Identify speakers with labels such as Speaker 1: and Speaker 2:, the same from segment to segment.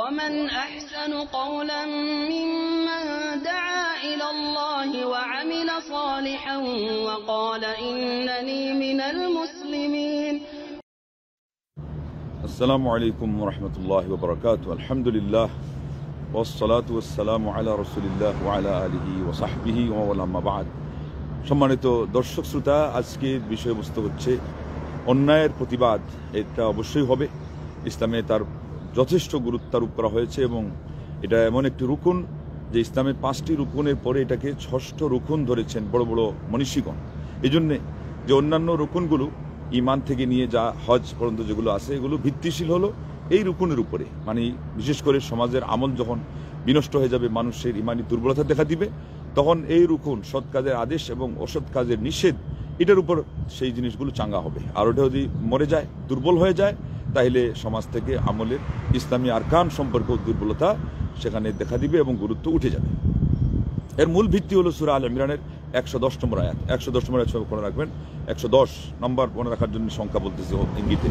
Speaker 1: ومن أحسن قولا ممن دعا إلى الله وعمل صالحا وقال إنني من المسلمين.
Speaker 2: السلام عليكم ورحمة الله وبركاته. الحمد لله والصلاة والسلام على رسول الله وعلى آله وصحبه وما بعد. সম্মানিত দর্শক শ্রোতা, আজকের বিষয়বস্তু হচ্ছে অন্যায়ের প্রতিবাদ। এটা অবশ্যই হবে। ইসলামে তার যথেষ্ট গুরুত্ব আরোপ করা হয়েছে এবং এটা এমন একটি রুকুন যে ইসলামের 5টি রুকুনের পরে এটাকে 6ষ্ঠ রুকুন ধরেছেন বড় বড় মনীষীগণ। এই জন্যে যে অন্যান্য রুকুনগুলো ইমান থেকে নিয়ে যা হজ পর্যন্ত যেগুলো আছে এগুলো ভিত্তিশীল হলো এই রুকুনের উপরে। মানে বিশেষ করে সমাজের আমল যখন বিনষ্ট হয়ে যাবে, মানুষের ইমানি দুর্বলতা দেখা দিবে, তখন এই রুকুন সৎ কাজের আদেশ এবং অসৎ কাজের নিষেধ এটার উপর সেই জিনিসগুলো চাঙ্গা হবে। আর ওটা যদি মরে যায়, দুর্বল হয়ে যায়, তাহলে সমাজ থেকে আমলের ইসলামী আরকান সম্পর্কেও দুর্বলতা সেখানে দেখা দিবে এবং গুরুত্ব উঠে যাবে। এর মূল ভিত্তি হলো সূরা আল ইমরানের 110 নম্বর আয়াত। 110 নম্বর আয়াত মনে রাখবেন। 110 নম্বর মনে রাখার জন্য সংখ্যা বলতেছে ইঙ্গিতে,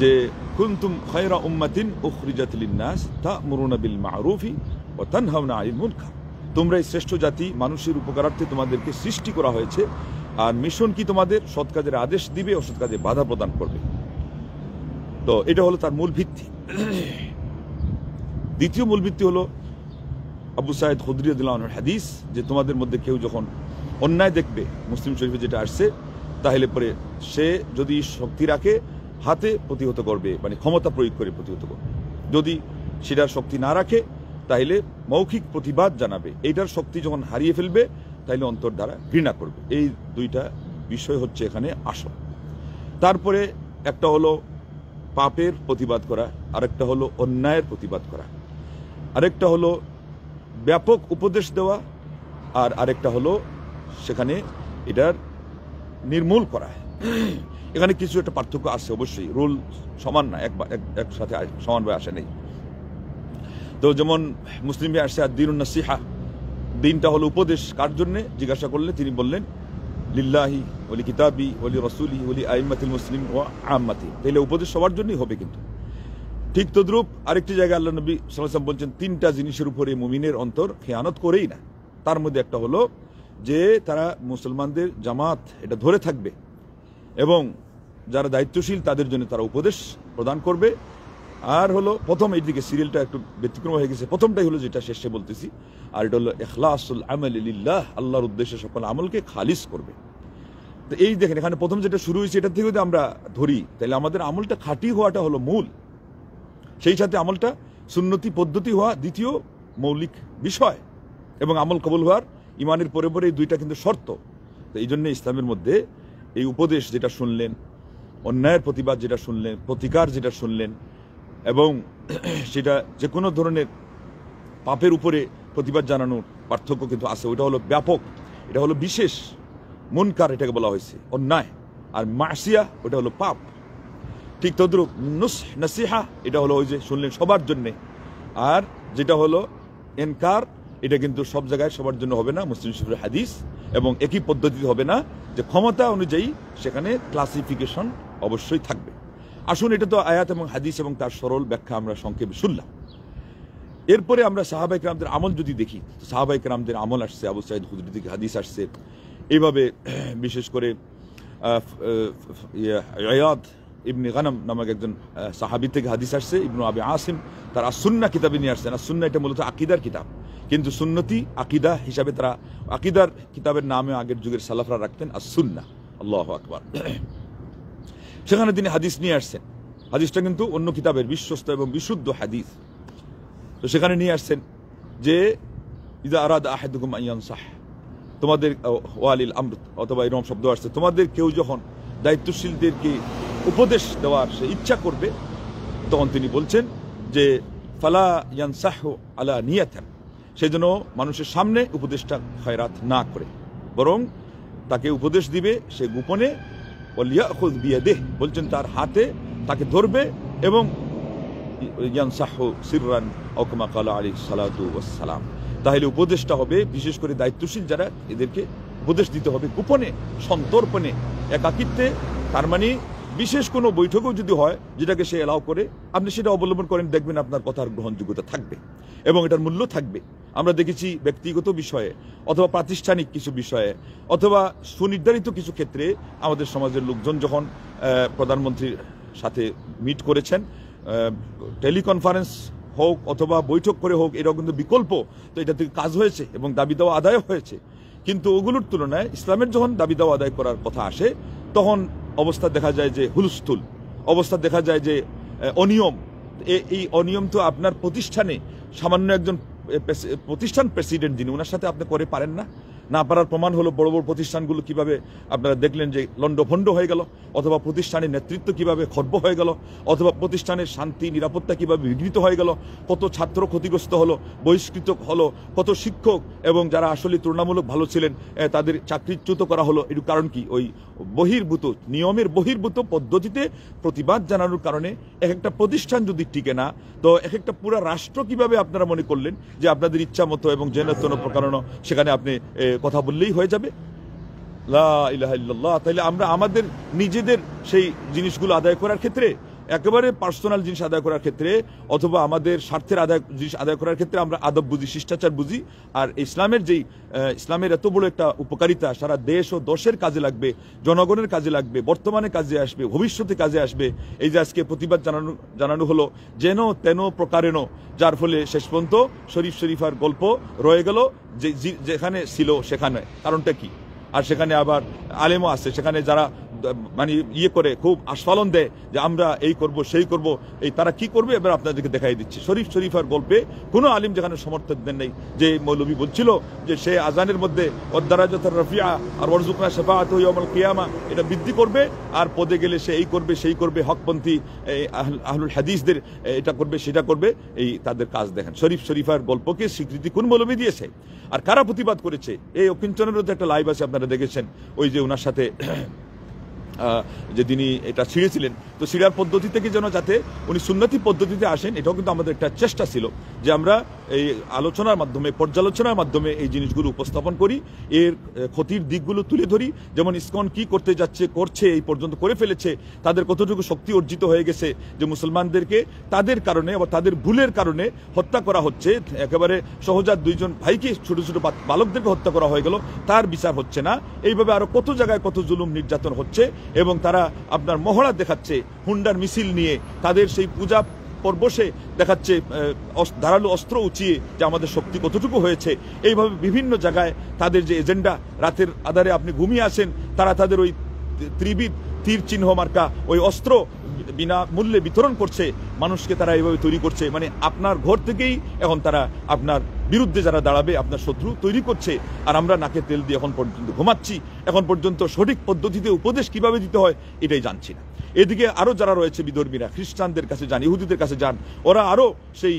Speaker 2: যে কুনতুম খায়রা উম্মাতিন উখরিজাত লিন-নাস তা'মুরুনা বিল মা'রুফি ওয়া তানহাউনা আনিল মুনকার। তোমরাই শ্রেষ্ঠ জাতি, মানুষের উপকারার্থে তোমাদেরকে সৃষ্টি করা হয়েছে, আর মিশন কি তোমাদের সৎ কাজের আদেশ দিবে, অসৎ কাজে বাধা প্রদান করবে। তো এটা হলো তার মূল ভিত্তি। দ্বিতীয় মূল ভিত্তি হলো আবু সাঈদ খুদরী রাদিয়াল্লাহু আনহুর হাদিস, যে তোমাদের মধ্যে কেউ যখন অন্যায় দেখবে, মুসলিম শরীফে যেটা আসছে, তাহলে পরে সে যদি শক্তি রাখে হাতে প্রতিহত করবে, মানে ক্ষমতা প্রয়োগ করে প্রতিহত করবে। যদি সেটার শক্তি না রাখে তাহলে মৌখিক প্রতিবাদ জানাবে। এইটার শক্তি যখন হারিয়ে ফেলবে তাহলে অন্তর দ্বারা ঘৃণা করবে। এই দুইটা বিষয় হচ্ছে এখানে আসল। তারপরে একটা হলো পাপের প্রতিবাদ করা, আরেকটা হলো অন্যায়ের প্রতিবাদ করা, আরেকটা হলো ব্যাপক উপদেশ দেওয়া, আর আরেকটা হলো সেখানে এটার নির্মূল করা। এখানে কিছু একটা পার্থক্য আছে অবশ্যই, রুল সমান না, একসাথে সমানভাবে আসে নেই। তো যেমন মুসলিমে আসছে আদ-দীনুন নাসিহা, দিনটা হলো উপদেশ। কার জন্য জিজ্ঞাসা করলে তিনি বললেন লিল্লাহি ওয়া লিকিতাবি ওয়া লিরাসূলিহি ওয়া লিআইম্মাতিল মুসলিমিন ওয়া আম্মাতি। তাহলে উপদেশ সবার জন্যই হবে। কিন্তু ঠিক তদ্রূপ আরেকটি জায়গায় আল্লাহ নবী সাল্লাল্লাহু আলাইহি ওয়াসাল্লাম বলছেন 3টা জিনিসের উপরে মুমিনের অন্তর খেয়ানত করেই না। তার মধ্যে একটা হলো যে তারা মুসলমানদের জামাত এটা ধরে থাকবে এবং যারা দায়িত্বশীল তাদের জন্য তারা উপদেশ প্রদান করবে। আর হলো প্রথম, এই দিকে সিরিয়ালটা একটু ব্যতিক্রম হয়ে গেছে, প্রথমটাই হলো যেটা শেষে বলতেছি, আর এটা হলো ইখলাসুল আমালি লিল্লাহ, আল্লাহর উদ্দেশ্যে সকল আমলকে খালিস করবে। তো এই দেখেন এখানে প্রথম যেটা শুরু হয়েছে এটা থেকে যদি আমরা ধরি তাহলে আমাদের আমলটা খাঁটি হওয়াটা হলো মূল, সেই সাথে আমলটা সুন্নতি পদ্ধতি হওয়া দ্বিতীয় মৌলিক বিষয়, এবং আমল কবুল হওয়ার ইমানের পরে পরে এই দুইটা কিন্তু শর্ত। তো এই জন্য ইসলামের মধ্যে এই উপদেশ যেটা শুনলেন, অন্যায়ের প্রতিবাদ যেটা শুনলেন, প্রতিকার যেটা শুনলেন, এবং সেটা যে কোনো ধরনের পাপের উপরে প্রতিবাদ জানানোর পার্থক্য কিন্তু আছে। ওটা হলো ব্যাপক, এটা হলো বিশেষ। মুনকার এটাকে বলা হয়েছে অন্যায়, আর মাসিয়া ওটা হলো পাপ। ঠিক তদ্রুপ নাসিহা এটা হলো ওই যে শুনলেন সবার জন্যে, আর যেটা হলো এনকার এটা কিন্তু সব জায়গায় সবার জন্য হবে না, মুসলিম শরীফের হাদিস, এবং একই পদ্ধতিতে হবে না, যে ক্ষমতা অনুযায়ী সেখানে ক্লাসিফিকেশন অবশ্যই থাকবে। আসুন, এটা তো আয়াত এবং হাদিস এবং তার সরল ব্যাখ্যা আমরা সংক্ষেপে শুনলাম। এরপরে আমরা সাহাবায়ে কেরামদের আমল যদি দেখি, সাহাবায়ে কেরামদের আমল আসছে, আবু সাঈদ খুদরী থেকে হাদিস আসছে। এইভাবে বিশেষ করে ইয়াদ ইবনে গানাম নামক একজন সাহাবী থেকে হাদিস আসছে। ইবনু আবি আসিম তার আস-সুন্নাহ কিতাবে নিয়ে আসছেন। আস-সুন্নাহ এটা মূলত আকীদার কিতাব, কিন্তু সুন্নতি আকীদা হিসাবে তারা আকীদার কিতাবের নামে আগের যুগের সালাফরা রাখতেন আস-সুন্নাহ। আল্লাহু আকবার। সেখানে তিনি হাদিস নিয়ে আসছেন। হাদিসটা কিন্তু অন্য কিতাবের বিশ্বস্ত এবং বিশুদ্ধ হাদিস। তো সেখানে নিয়ে আসছেন যে ইযা আরাদা আহাদুকুম আন ইয়ানসাহ, তোমাদের ওয়ালিল আমর অথবা এরকম শব্দ আসছে, তোমাদের কেউ যখন দায়িত্বশীলদেরকে উপদেশ দেওয়ার সে ইচ্ছা করবে, তখন তিনি বলছেন যে ফালা ইয়ানসাহু আলা নিয়াতান, সেজন্য মানুষের সামনে উপদেশটা খয়রাত না করে, বরং তাকে উপদেশ দিবে সে গোপনে, ওয়ালিয়াখুয বিয়াদিহি, বলছেন তার হাতে তাকে ধরবে, এবং ইয়ানসাহু সিররান আও কামা ক্বালা আলাইহিস সালাতু ওয়াস সালাম। তাহলে উপদেশটা হবে বিশেষ করে দায়িত্বশীল যারা, এদেরকে উপদেশ দিতে হবে গোপনে, সন্তর্পণে, একাকিত্বে। তার মানে বিশেষ কোনো বৈঠকও যদি হয় যেটাকে সে এলাও করে, আপনি সেটা অবলম্বন করেন, দেখবেন আপনার কথার গ্রহণযোগ্যতা থাকবে এবং এটার মূল্য থাকবে। আমরা দেখেছি ব্যক্তিগত বিষয়ে অথবা প্রাতিষ্ঠানিক কিছু বিষয়ে অথবা সুনির্ধারিত কিছু ক্ষেত্রে আমাদের সমাজের লোকজন যখন প্রধানমন্ত্রীর সাথে মিট করেছেন, টেলিকনফারেন্স হোক অথবা বৈঠক করে হোক, এটাও কিন্তু বিকল্প, তো এটা থেকে কাজ হয়েছে এবং দাবি দেওয়া আদায় হয়েছে। কিন্তু ওগুলোর তুলনায় ইসলামের যখন দাবি দেওয়া আদায় করার কথা আসে, তখন অবস্থা দেখা যায় যে হুলস্থুল, অবস্থা দেখা যায় যে অনিয়ম। এই অনিয়ম তো আপনার প্রতিষ্ঠানে সামান্য একজন প্রতিষ্ঠান প্রেসিডেন্ট যিনি, ওনার সাথে আপনি করে পারেন না পারার প্রমাণ হলো বড় বড় প্রতিষ্ঠানগুলো কিভাবে আপনারা দেখলেন যে লন্ডভন্ড হয়ে গেল, অথবা প্রতিষ্ঠানের নেতৃত্ব কিভাবে খর্ব হয়ে গেল, অথবা প্রতিষ্ঠানের শান্তি নিরাপত্তা কিভাবে বিঘ্নিত হয়ে গেল, কত ছাত্র ক্ষতিগ্রস্ত হলো, বহিষ্কৃত হলো, কত শিক্ষক এবং যারা আসলে তুলনামূলক ভালো ছিলেন তাদের চাকরিচ্যুত করা হলো। এর কারণ কি? ওই বহির্ভূত নিয়মের বহির্ভূত পদ্ধতিতে প্রতিবাদ জানানোর কারণে এক একটা প্রতিষ্ঠান যদি টিকে না, তো এক একটা পুরো রাষ্ট্র কিভাবে আপনারা মনে করলেন যে আপনাদের ইচ্ছা মতো এবং যেন তেন প্রকারণ সেখানে আপনি কথা বললেই হয়ে যাবে? লা ইলাহা ইল্লাল্লাহ। তাইলে আমরা আমাদের নিজেদের সেই জিনিসগুলো আদায় করার ক্ষেত্রে, একেবারে পার্সোনাল জিনিস আদায় করার ক্ষেত্রে অথবা আমাদের স্বার্থের জিনিস আদায় করার ক্ষেত্রে আমরা আদব বুঝি, শিষ্টাচার বুঝি। আর ইসলামের এত বড় একটা উপকারিতা সারা দেশ ও দশের কাজে লাগবে, জনগণের কাজে লাগবে, বর্তমানে কাজে আসবে, ভবিষ্যতে কাজে আসবে। এই যে আজকে প্রতিবাদ জানানো হলো যেন তেন প্রকারেণ, যার ফলে শেষ পর্যন্ত শরীফার গল্প রয়ে গেল যেখানে ছিল সেখানে। কারণটা কি? আর সেখানে আবার আলেমও আছে, সেখানে যারা মানে করে খুব আস্ফালন দেয় যে আমরা এই করব সেই করব, এই তারা কি করবে এবার আপনাদেরকে দেখাই দিচ্ছে। শরীফার গল্পে কোনো আলিম যেখানে সমর্থন দেন নাই। যে মৌলভী বলছিল যে সে আজানের মধ্যে ওয়াদ-দারাজাতুর রাফিআ আর ওয়ারযুকনা শাফাআতু ইয়াউমাল কিয়ামা, এটা বৃদ্ধি করবে, আর পদে গেলে সে এই করবে সেই করবে, হকপন্থী আহলুল হাদিসদের এটা করবে সেটা করবে, এই তাদের কাজ দেখেন। শরীফার গল্পকে স্বীকৃতি কোন মৌলভী দিয়েছে আর কারা প্রতিবাদ করেছে? এই অকিঞ্চনেরও একটা লাইভ আছে, আপনারা দেখেছেন, ওই যে ওনার সাথে যে তিনি এটা ছিঁড়েছিলেন, তো ছিঁড়ার পদ্ধতি থেকে যেন যাতে উনি সুন্নতি পদ্ধতিতে আসেন, এটাও কিন্তু আমাদের একটা চেষ্টা ছিল যে আমরা এই আলোচনার মাধ্যমে, পর্যালোচনার মাধ্যমে এই জিনিসগুলো উপস্থাপন করি, এর ক্ষতির দিকগুলো তুলে ধরি। যেমন ইসকন কি করতে যাচ্ছে, করছে, এই পর্যন্ত করে ফেলেছে, তাদের কতটুকু শক্তি অর্জিত হয়ে গেছে যে মুসলমানদেরকে তাদের কারণে বা তাদের ভুলের কারণে হত্যা করা হচ্ছে। একেবারে সহজাত দুইজন ভাইকে, ছোট ছোট বালকদেরকে হত্যা করা হয়ে গেল, তার বিচার হচ্ছে না। এইভাবে আরো কত জায়গায় কত জুলুম নির্যাতন হচ্ছে এবং তারা আপনার মহড়া দেখাচ্ছে হুন্ডার মিছিল নিয়ে, তাদের সেই পূজা পর্বশে দেখাচ্ছে ধারালো অস্ত্র উঁচিয়ে যে আমাদের শক্তি কতটুকু হয়েছে। এইভাবে বিভিন্ন জায়গায় তাদের যে এজেন্ডা, রাতের আধারে আপনি ঘুমিয়ে আসেন, তারা তাদের ওই ত্রিবিদ তীর চিহ্ন মার্কা ওই অস্ত্র বিনা মূল্যে বিতরণ করছে মানুষকে, তারা এইভাবে তৈরি করছে। মানে আপনার ঘর থেকেই এখন তারা আপনার বিরুদ্ধে যারা দাঁড়াবে আপনার শত্রু তৈরি করছে, আর আমরা নাকে তেল দিয়ে এখন পর্যন্ত ঘুমাচ্ছি, এখন পর্যন্ত সঠিক পদ্ধতিতে উপদেশ কিভাবে দিতে হয় এটাই জানছি না। এদিকে আরো যারা রয়েছে বিধর্মীরা, খ্রিস্টানদের কাছে যান, ইহুদিদের কাছে যান, ওরা আরো সেই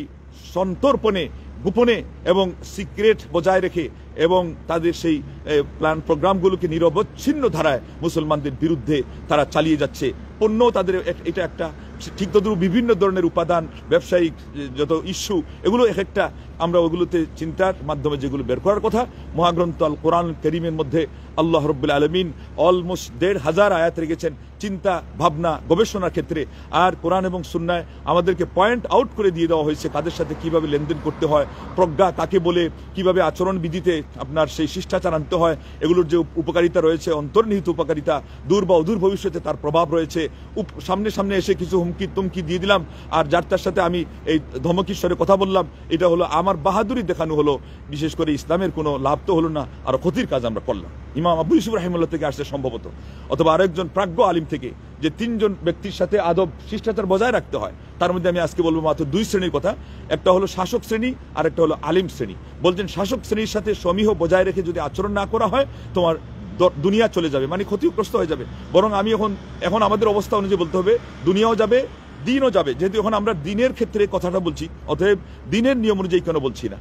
Speaker 2: সন্তর্পণে, গোপনে এবং সিক্রেট বজায় রেখে এবং তাদের সেই প্ল্যান প্রোগ্রামগুলোকে নিরবচ্ছিন্ন ধারায় মুসলমানদের বিরুদ্ধে তারা চালিয়ে যাচ্ছে। পণ্য তাদের এটা একটা ঠিক তদ্রুপ বিভিন্ন ধরনের উপাদান, ব্যবসায়িক যত ইস্যু, এগুলো এক একটা আমরা ওগুলোতে চিন্তার মাধ্যমে যেগুলো বের করার কথা। মহাগ্রন্থ আল কোরআন কারীমের মধ্যে আল্লাহ রাব্বুল আলামিন অলমোস্ট ১৫০০ আয়াত রেখেছেন চিন্তা ভাবনা গবেষণার ক্ষেত্রে। আর কোরআন এবং সুন্নায় আমাদেরকে পয়েন্ট আউট করে দিয়ে দেওয়া হয়েছে কাদের সাথে কিভাবে লেনদেন করতে হয়, প্রজ্ঞা কাকে বলে, কিভাবে আচরণ বিধিতে আপনার সেই শিষ্টাচার আনতে হয়, এগুলোর যে উপকারিতা রয়েছে, অন্তর্নিহিত উপকারিতা, দূর বা অদূর ভবিষ্যতে তার প্রভাব রয়েছে। সামনে সামনে এসে কিছু হুমকি তুমকি দিয়ে দিলাম, আর যার তার সাথে আমি এই ধমকিস্বরে কথা বললাম, এটা হলো আমার বাহাদুরি দেখানো হলো। বিশেষ করে ইসলামের কোনো লাভ তো হলো না, আর ক্ষতির কাজ আমরা করলাম। ইমাম আবু ইউসুফ রাহিমাহুল্লাহ থেকে আসছে সম্ভবত, অথবা আরেকজন প্রাজ্ঞ আলিম থেকে, যে তিনজন ব্যক্তির সাথে আদব শিষ্টাচার বজায় রাখতে হয়। তার মধ্যে আমি আজকে বলবো মাত্র দুই শ্রেণীর কথা। একটা হলো শাসক শ্রেণী, আর একটা হলো আলিম শ্রেণী। বলছেন শাসক শ্রেণীর সাথে সমীহ বজায় রেখে যদি আচরণ না করা হয়, তোমার দুনিয়া চলে যাবে, মানে ক্ষতিগ্রস্ত হয়ে যাবে। বরং আমি এখন আমাদের অবস্থা অনুযায়ী বলতে হবে দিনিয়াও যাবে, দিনও যাবে। যেহেতু এখন আমরা দিনের ক্ষেত্রে কথাটা বলছি, অতএব দিনের নিয়ম অনুযায়ী কেন বলছি না।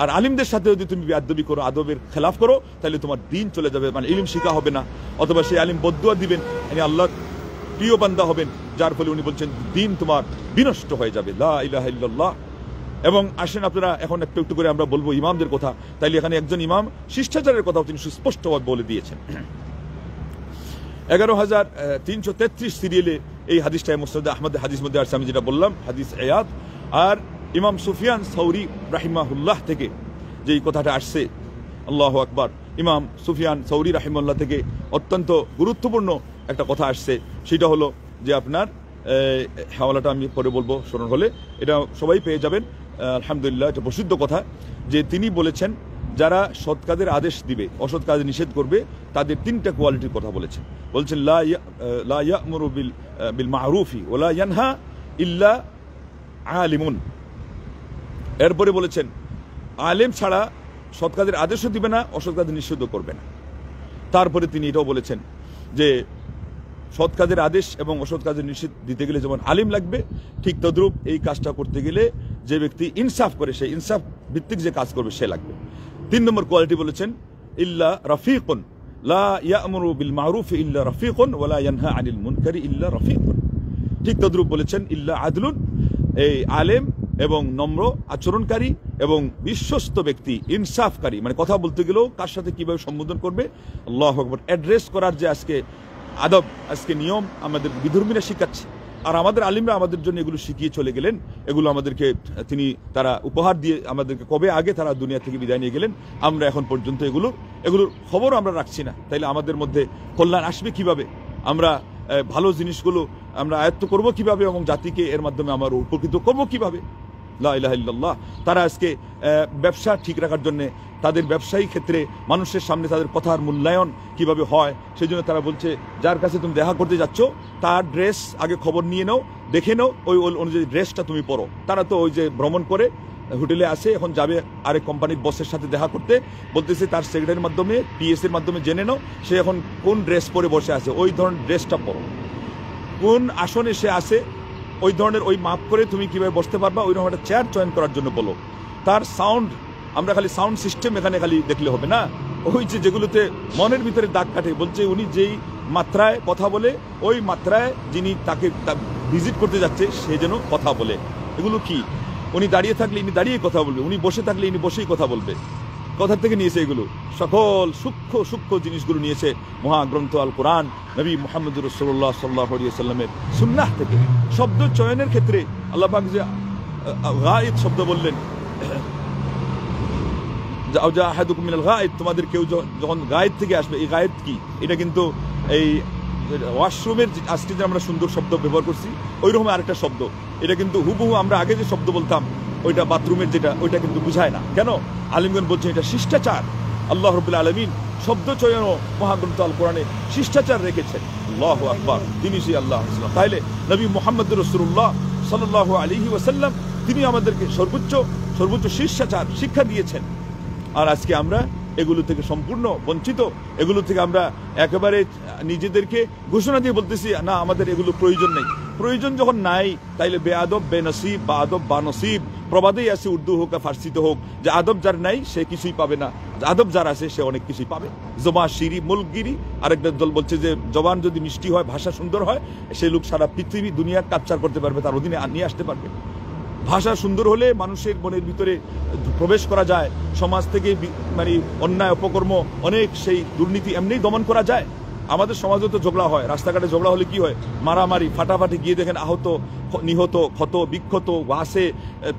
Speaker 2: আর আলিমদের সাথে যদি তুমি বেয়াদবি করো, আদবের খেলাফ করো, তাহলে তোমার দিন চলে যাবে, মানে ইলম শিখা হবে না, অথবা সেই আলিম বদদুয়া দিবেন, মানে আল্লাহর প্রিয় বান্দা হবেন, যার ফলে উনি বলছেন দিন তোমার বিনষ্ট হয়ে যাবে। লা ইলাহা ইল্লাল্লাহ। এবং আসেন আপনারা এখন একটু একটু করে আমরা বলবো ইমামদের কথা। তাইলে এখানে একজন ইমাম শিষ্টাচারের কথাও তিনি সুস্পষ্টভাবে বলে দিয়েছেন। 11,333 সিরিয়ালে এই হাদিসটা মুসনাদ আহমদের হাদিস মধ্যে আসছে, আমি যেটা বললাম হাদিস আয়াত। আর ইমাম সুফিয়ান সৌরি রাহিমাহুল্লাহ থেকে যেই কথাটা আসছে, আল্লাহু আকবার, ইমাম সুফিয়ান সৌরি রাহিমাহুল্লাহ থেকে অত্যন্ত গুরুত্বপূর্ণ একটা কথা আসছে। সেটা হলো যে আপনার হাওয়ালাটা আমি পরে বলবো স্মরণ হলে, এটা সবাই পেয়ে যাবেন আলহামদুলিল্লাহ। এটা প্রসিদ্ধ কথা যে তিনি বলেছেন যারা সৎ কাজের আদেশ দিবে, অসৎ কাজ নিষেধ করবে, তাদের তিনটা কোয়ালিটির কথা বলেছেন। বলছেন লা ইয়া'মুরু বিল মা'রুফি ওয়া লা ইয়ানহা ইল্লা আলিমুন। এরপরে বলেছেন আলেম ছাড়া সৎ কাজের আদেশও দিবে না, অসৎ কাজ নিষেধও করবে না। তারপরে তিনি এটাও বলেছেন যে সৎ কাজের আদেশ এবং অসৎ কাজের নিষেধ দিতে গেলে যেমন আলিম লাগবে, ঠিক তদ্রূপ এই কাজটা করতে গেলে যে ব্যক্তি ইনসাফ করে, সেই ইনসাফ ভিত্তিক যে কাজ করবে সে লাগবে। 3 নম্বর কোয়ালিটি বলেছেন ইল্লা রফিকুন, লা ইয়া'মুরু বিল মা'রুফি ইল্লা রফিকুন ওয়া লা ইয়ানহা আনিল মুনকারি ইল্লা রফিকুন। ঠিক তদ্রূপ বলেছেন ইল্লা আদলুন, এই আলেম এবং নম্র আচরণকারী এবং বিশ্বস্ত ব্যক্তি, ইনসাফকারী, মানে কথা বলতে গেলেও কার সাথে কিভাবে সম্বোধন করবে, আল্লাহু আকবার, অ্যাড্রেস করার যে আজকে আদব, আজকে নিয়ম আমাদের বিধর্মীরা শিখাচ্ছে, আর আমাদের আলিমরা আমাদের জন্য এগুলো শিখিয়ে চলে গেলেন। এগুলো আমাদেরকে তারা উপহার দিয়ে আমাদেরকে কবে আগে তারা দুনিয়া থেকে বিদায় নিয়ে গেলেন। আমরা এখন পর্যন্ত এগুলোর খবর আমরা রাখছি না। তাইলে আমাদের মধ্যে কল্যাণ আসবে কিভাবে, আমরা ভালো জিনিসগুলো আমরা আয়ত্ত করব কিভাবে, এবং জাতিকে এর মাধ্যমে আমরা উপকৃত করবো কিভাবে। লা ইলাহা ইল্লাল্লাহ। তারা আজকে ব্যবসা ঠিক রাখার জন্য তাদের ব্যবসায়ী ক্ষেত্রে মানুষের সামনে তাদের কথার মূল্যায়ন কিভাবে হয়, সেই জন্য তারা বলছে যার কাছে তুমি দেখা করতে যাচ্ছ তার ড্রেস আগে খবর নিয়ে নাও, দেখে নাও, ওই অনুযায়ী ড্রেসটা তুমি পরো। তারা তো ওই যে ভ্রমণ করে হোটেলে আসে, এখন যাবে আরেক কোম্পানির বসের সাথে দেখা করতে, বলতেছে তার সেক্রেটারির মাধ্যমে, পিএস এর মাধ্যমে জেনে নাও সে এখন কোন ড্রেস পরে বসে আছে, ওই ধরনের ড্রেসটা পরো। কোন আসনে সে আসে ওই ধরনের ওই মাপ করে তুমি কিভাবে বসতে পারবা, ওই রকম একটা চেয়ার চয়ন করার জন্য বলো। তার সাউন্ড, আমরা খালি সাউন্ড সিস্টেম এখানে খালি দেখলে হবে না, ওই যেগুলোতে মনের ভিতরে দাগ কাটে, বলছে উনি যেই মাত্রায় কথা বলে ওই মাত্রায় যিনি তাকে ভিজিট করতে যাচ্ছে সে যেন কথা বলে। এগুলো কি, উনি দাঁড়িয়ে থাকলে ইনি দাঁড়িয়ে কথা বলবে, উনি বসে থাকলে ইনি বসেই কথা বলবে। কোথা থেকে নিয়েছে এগুলো? সকল সূক্ষ্ম সূক্ষ্ম জিনিসগুলো নিয়েছে মহাগ্রন্থ আল কোরআন, নবী মুহাম্মদুর রাসূলুল্লাহ সাল্লাল্লাহু আলাইহি ওয়াসাল্লামের সুন্নাহ থেকে। শব্দ চয়নের ক্ষেত্রে আল্লাহ পাক যে গায়েদ শব্দ বললেন, আহাদুকুম মিনাল গায়েদ, তোমাদের কেউ যখন গায়েদ থেকে আসবে। এই গায়েদ কি? এটা কিন্তু এই ওয়াশরুমের আজকে যে আমরা সুন্দর শব্দ ব্যবহার করছি ওই রকম আরেকটা শব্দ। এটা কিন্তু হুবহু আমরা আগে যে শব্দ বলতাম ওইটা বাথরুমের যেটা, ওইটা কিন্তু বুঝায় না। কেন? আলিমগণ বলছেন এটা শিষ্টাচার। আল্লাহ রাব্বুল আলামিন শব্দ চয়ন মহাগ্রন্থ আল কোরআনে শিষ্টাচার রেখেছেন। আল্লাহু আকবার, তিনি সেই আল্লাহ। তাইলে নবী মুহাম্মদুর রাসূলুল্লাহ সাল্লাল্লাহু আলাইহি ওয়াসাল্লাম তিনি আমাদেরকে সর্বোচ্চ শিষ্টাচার শিক্ষা দিয়েছেন। আর আজকে আমরা এগুলো থেকে সম্পূর্ণ বঞ্চিত। এগুলো থেকে আমরা একেবারে নিজেদেরকে ঘোষণা দিয়ে বলতেছি না, আমাদের এগুলো প্রয়োজন নেই। প্রয়োজন যখন নাই তাইলে বেআদব বেনসিব বা আদব বা নসিব প্রবাদেই আছে, উর্দু হোক আর ফার্সিতে হোক, যে আদব যার নাই সে কিছুই পাবে না, আদব যার আছে সে অনেক কিছুই পাবে। জমা শিরি মুলকগিরি, আরেকটা দল বলছে যে জবান যদি মিষ্টি হয়, ভাষা সুন্দর হয়, সে লোক সারা পৃথিবী দুনিয়া ক্যাপচার করতে পারবে, তার অধীনে নিয়ে আসতে পারবে। ভাষা সুন্দর হলে মানুষের মনের ভিতরে প্রবেশ করা যায়, সমাজ থেকে মানে অন্যায় অপকর্ম অনেক সেই দুর্নীতি এমনিই দমন করা যায়। আমাদের সমাজে তো ঝগড়া হয়, রাস্তাঘাটে ঝগড়া হলে কি হয়? মারামারি, ফাটাফাটি। গিয়ে দেখেন আহত, নিহত, ক্ষত বিক্ষত, বাসে,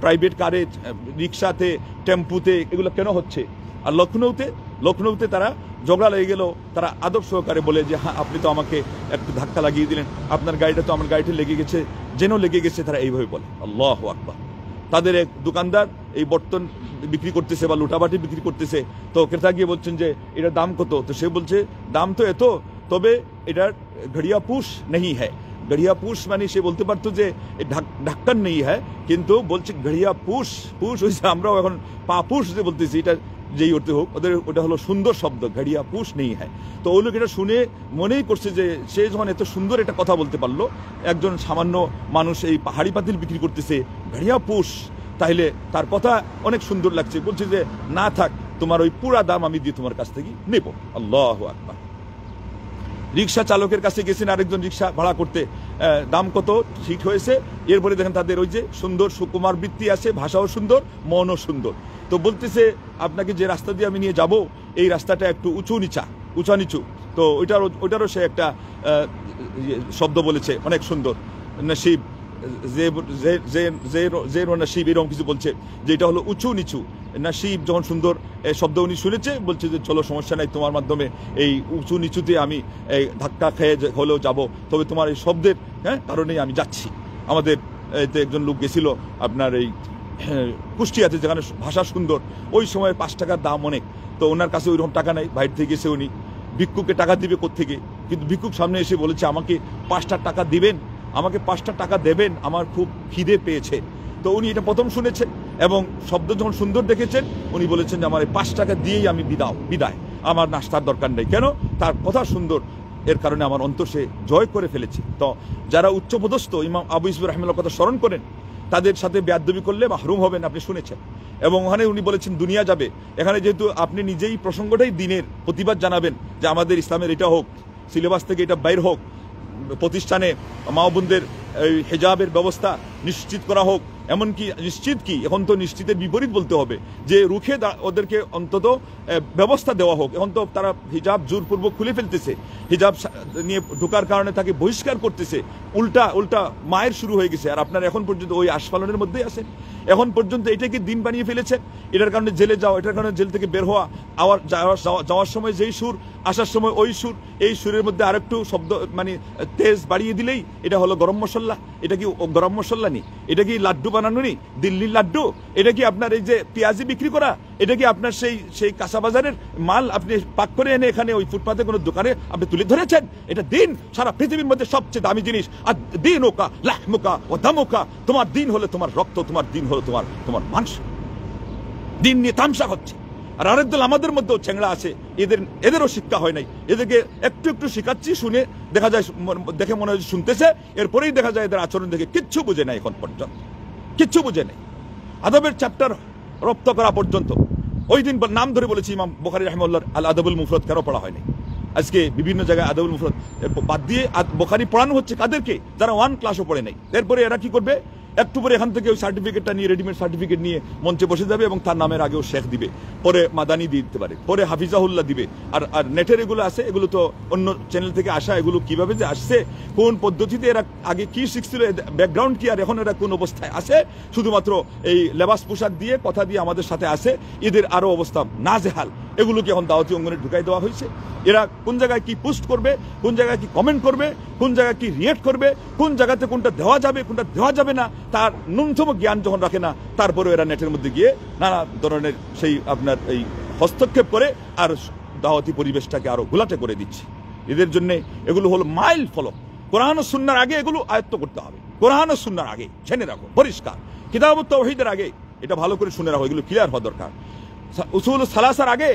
Speaker 2: প্রাইভেট কারে, রিক্সাতে, টেম্পুতে, এগুলো কেন হচ্ছে? আর লখনৌতে তারা ঝগড়া লেগে গেল, তারা আদব সহকারে বলে যে হ্যাঁ আপনি তো আমাকে একটু ধাক্কা লাগিয়ে দিলেন, আপনার গাড়িটা তো আমার গাড়িতে লেগে গেছে, যেন লেগে গেছে। তারা এইভাবে বলে। আল্লাহু আকবার। তাদের এক দোকানদার এই বর্তন বিক্রি করতেছে বা লুটাবাটি বিক্রি করতেছে, তো ক্রেতা গিয়ে বলছেন যে এটার দাম কত? তো সে বলছে দাম তো এত, তবে এটার ঘড়িয়া পুশ নেই হ্যাঁ। গড়িয়া পুশ মানে সে বলতে পারতো যে ঢাক্কান নেই হ্যাঁ, কিন্তু বলছে গড়িয়া পুশ হয়েছে। আমরাও এখন পাপুষ যে বলতেছি, এটা যেই অর্থে হোক, ওদের ওটা হলো সুন্দর শব্দ, ঘড়িয়া পুশ নেই হ্যাঁ। তো ওই লোক এটা শুনে মনেই করছে যে সে যখন এত সুন্দর একটা কথা বলতে পারলো, একজন সামান্য মানুষ এই পাহাড়ি পাতিল বিক্রি করতেছে ঘড়িয়া পুশ, তাইলে তার কথা অনেক সুন্দর লাগছে। বলছে যে না থাক, তোমার ওই পুরা দাম আমি দিয়ে তোমার কাছ থেকে নেব। আল্লাহু আকবার। রিক্সা চালকের কাছে গেছেন আরেকজন রিক্সা ভাড়া করতে, দাম কত? ঠিক হয়েছে। এরপরে দেখেন তাদের ওই যে সুন্দর সুকুমার বৃত্তি আছে, ভাষাও সুন্দর, মনও সুন্দর। তো বলতেছে আপনাকে যে রাস্তা দিয়ে আমি নিয়ে যাব এই রাস্তাটা একটু উঁচা নিচু। তো ওইটারও সে একটা শব্দ বলেছে অনেক সুন্দর, নসিব নসিব এরকম কিছু বলছে, যে এটা হলো উঁচু নিচু। নসিব যখন সুন্দর শব্দ উনি শুনেছে, বলছে যে চলো সমস্যা নাই, তোমার মাধ্যমে এই উঁচু নিচুতে আমি ধাক্কা খেয়ে হলেও যাব, তবে তোমার এই শব্দের কারণেই আমি যাচ্ছি। আমাদের এতে একজন লোক গেছিল আপনার এই কুষ্টিয়াতে, যেখানে ভাষা সুন্দর, ওই সময় 5 টাকার দাম অনেক, তো ওনার কাছে ওইরকম টাকা নাই, বাইরে থেকে গেছে উনি, ভিক্ষুককে টাকা দিবে কোত্থেকে, কিন্তু ভিক্ষুক সামনে এসে বলেছে আমাকে 5টা টাকা দিবেন, আমাকে 5টা টাকা দেবেন, আমার খুব খিদে পেয়েছে। তো উনি এটা প্রথম শুনেছেন এবং শব্দ যখন সুন্দর দেখেছেন, উনি বলেছেন যে আমার এই 5 টাকা দিয়েই আমি বিদায়, আমার নাস্তার দরকার নেই। কেন? তার কথা সুন্দর, এর কারণে আমার অন্তর সে জয় করে ফেলেছে। তো যারা উচ্চপদস্থ ইমাম আবু ইউসুফ রাহিমাহুল্লাহর কথা স্মরণ করেন, তাদের সাথে বেয়াদবি করলে মাহরুম হবেন, আপনি শুনেছেন। এবং ওখানে উনি বলেছেন দুনিয়া যাবে, এখানে যেহেতু আপনি নিজেই প্রসঙ্গটাই দিনের প্রতিবাদ জানাবেন যে আমাদের ইসলামের এটা হোক, সিলেবাস থেকে এটা বাইর হোক, প্রতিষ্ঠানে মা বোনদের হিজাবের ব্যবস্থা নিশ্চিত করা হোক, এমনকি নিশ্চিত কি, এখন তো নিশ্চিতের বিপরীত বলতে হবে, যে রুখে ওদেরকে অন্তত ব্যবস্থা দেওয়া হোক। এখন তো তারা হিজাব জোরপূর্বক খুলে ফেলতেছে, হিজাব নিয়ে ঢোকার কারণে তাকে বহিষ্কার করতেছে, উল্টা মায়ের শুরু হয়ে গেছে। আর আপনারা এখন পর্যন্ত ওই আস্ফালনের মধ্যেই আছেন, এখন পর্যন্ত এটাকে দিন বানিয়ে ফেলেছেন। এটার কারণে জেলে যাওয়া, এটার কারণে জেল থেকে বের হওয়া, আবার যাওয়ার সময় যেই সুর, আসার সময় ওই সুর, এই সুরের মধ্যে আরেকটু শব্দ মানে তেজ বাড়িয়ে দিলেই এটা হলো গরম মশলা। এটা কি গরম মশলা নি? এটা কি লাড্ডু বানানো নি, দিল্লির লাড্ডু? এটা কি আপনার এই যে পেঁয়াজি বিক্রি করা? এটা কি আপনার সেই কাঁচা বাজারের মাল আপনি পাক করে এনে এখানে ওই ফুটপাতে কোনো দোকানে আপনি তুলে ধরেছেন? এটা দিন, সারা পৃথিবীর মধ্যে সবচেয়ে দামি জিনিস। আর দিন ওকা লাহমুকা ও দামুকা, তোমার দিন হলো তোমার রক্ত, তোমার দিন হলো তোমার মাংস। দিন নিয়ে তামসা হচ্ছে। আর আরেক দল আমাদের মধ্যেও ছেংড়া আছে, এদেরও শিক্ষা হয় নাই, এদেরকে একটু শিখাচ্ছি, শুনে দেখা যায়, দেখে মনে হয় শুনতেছে, এরপরেই দেখা যায় এদের আচরণ দেখে কিচ্ছু বুঝে নাই, এখন পর্যন্ত কিচ্ছু বুঝে নেই। আদবের চ্যাপ্টার রপ্ত করা পর্যন্ত ওই দিন নাম ধরে বলেছি ইমাম বুখারী রাহিমাহুল্লাহ আল আদবুল মুফরদ কেন পড়া হয়নি। আজকে বিভিন্ন জায়গায় আদবুল মুফরদ বাদ দিয়ে বুখারী পড়ানো হচ্ছে কাদেরকে? যারা 1 ক্লাসও পড়ে নাই। এরপরে এরা কি করবে? একটু পরে এখান থেকে ওই সার্টিফিকেটটা নিয়ে, রেডিমেড সার্টিফিকেট নিয়ে মঞ্চে বসে যাবে এবং তার নামের আগেও শেখ দিবে, পরে মাদানি দিয়ে দিতে পারে, পরে হাফিজাহুল্লাহ দিবে। আর নেটের এগুলো আছে, এগুলো তো অন্য চ্যানেল থেকে আসা, এগুলো কিভাবে যে আসছে, কোন পদ্ধতিতে এরা আগে কি শিখছিল, ব্যাকগ্রাউন্ড কি, আর এখন এরা কোন অবস্থায় আছে, শুধুমাত্র এই লেবাস পোশাক দিয়ে কথা দিয়ে আমাদের সাথে আসে, এদের আরো অবস্থা নাজেহাল। এগুলোকে এখন দাওয়াতি অঙ্গনে ঢুকাই দেওয়া হয়েছে। এরা কোন জায়গায় কি পোস্ট করবে, কোন জায়গায় কি কমেন্ট করবে, কোন জায়গায় কি রিয়েক্ট করবে, কোন জায়গাতে কোনটা দেওয়া যাবে কোনটা দেওয়া যাবে না, তার ন্যূনতম জ্ঞান যখন রাখে না, তারপরে এরা নেটের মধ্যে গিয়ে নানা ধরনের সেই আপনার এই হস্তক্ষেপ করে আর দাওয়াতি পরিবেশটাকে আরো ঘোলাটে করে দিচ্ছে। এদের জন্য এগুলো হলো মাইল ফলক। কোরআন ও সুন্নাহর আগে এগুলো আয়ত্ত করতে হবে, কোরআন ও সুন্নাহর আগে জেনে রাখো পরিষ্কার, কিতাব ও তাওহীদের আগে এটা ভালো করে শুনে রাখো, এগুলো ক্লিয়ার হওয়া দরকার। উসুল সালাসার আগে,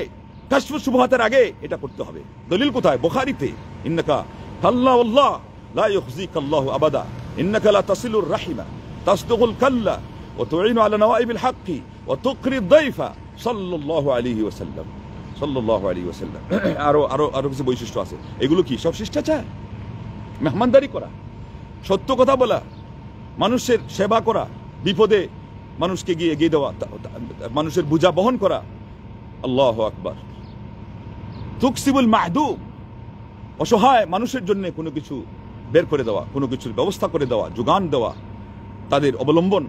Speaker 2: কাশফুস শুবহাতের আগে এটা করতে হবে। দলিল কোথায়? বুখারীতে, ইন্নাকা আল্লাহ আল্লাহ লা ইউখজিকাল্লাহু আবাদা ইন্নাকা লা তাসিলুর রাহিমা তাসদুকুল কাল্লা ওয়া তুঈনু আলা নওয়াইবিল হাক্কি ওয়া তুকরিদ দাইফা সাল্লাল্লাহু আলাইহি ওয়াসাল্লাম, সাল্লাল্লাহু আলাইহি ওয়াসাল্লাম। আরো কিছু বৈশিষ্ট্য আছে। এগুলো কি? সব শিষ্টাচার, মেহমানদারি করা, সত্য কথা বলা, মানুষের সেবা করা, বিপদে মানুষকে গিয়ে এগিয়ে দেওয়া, মানুষের বোঝা বহন করা। আল্লাহু আকবার। তুকসিবুল মাহদুম, অসহায় মানুষের জন্য কোনো কিছু বের করে দেওয়া, কোনো কিছুর ব্যবস্থা করে দেওয়া, যোগান দেওয়া, তাদের অবলম্বন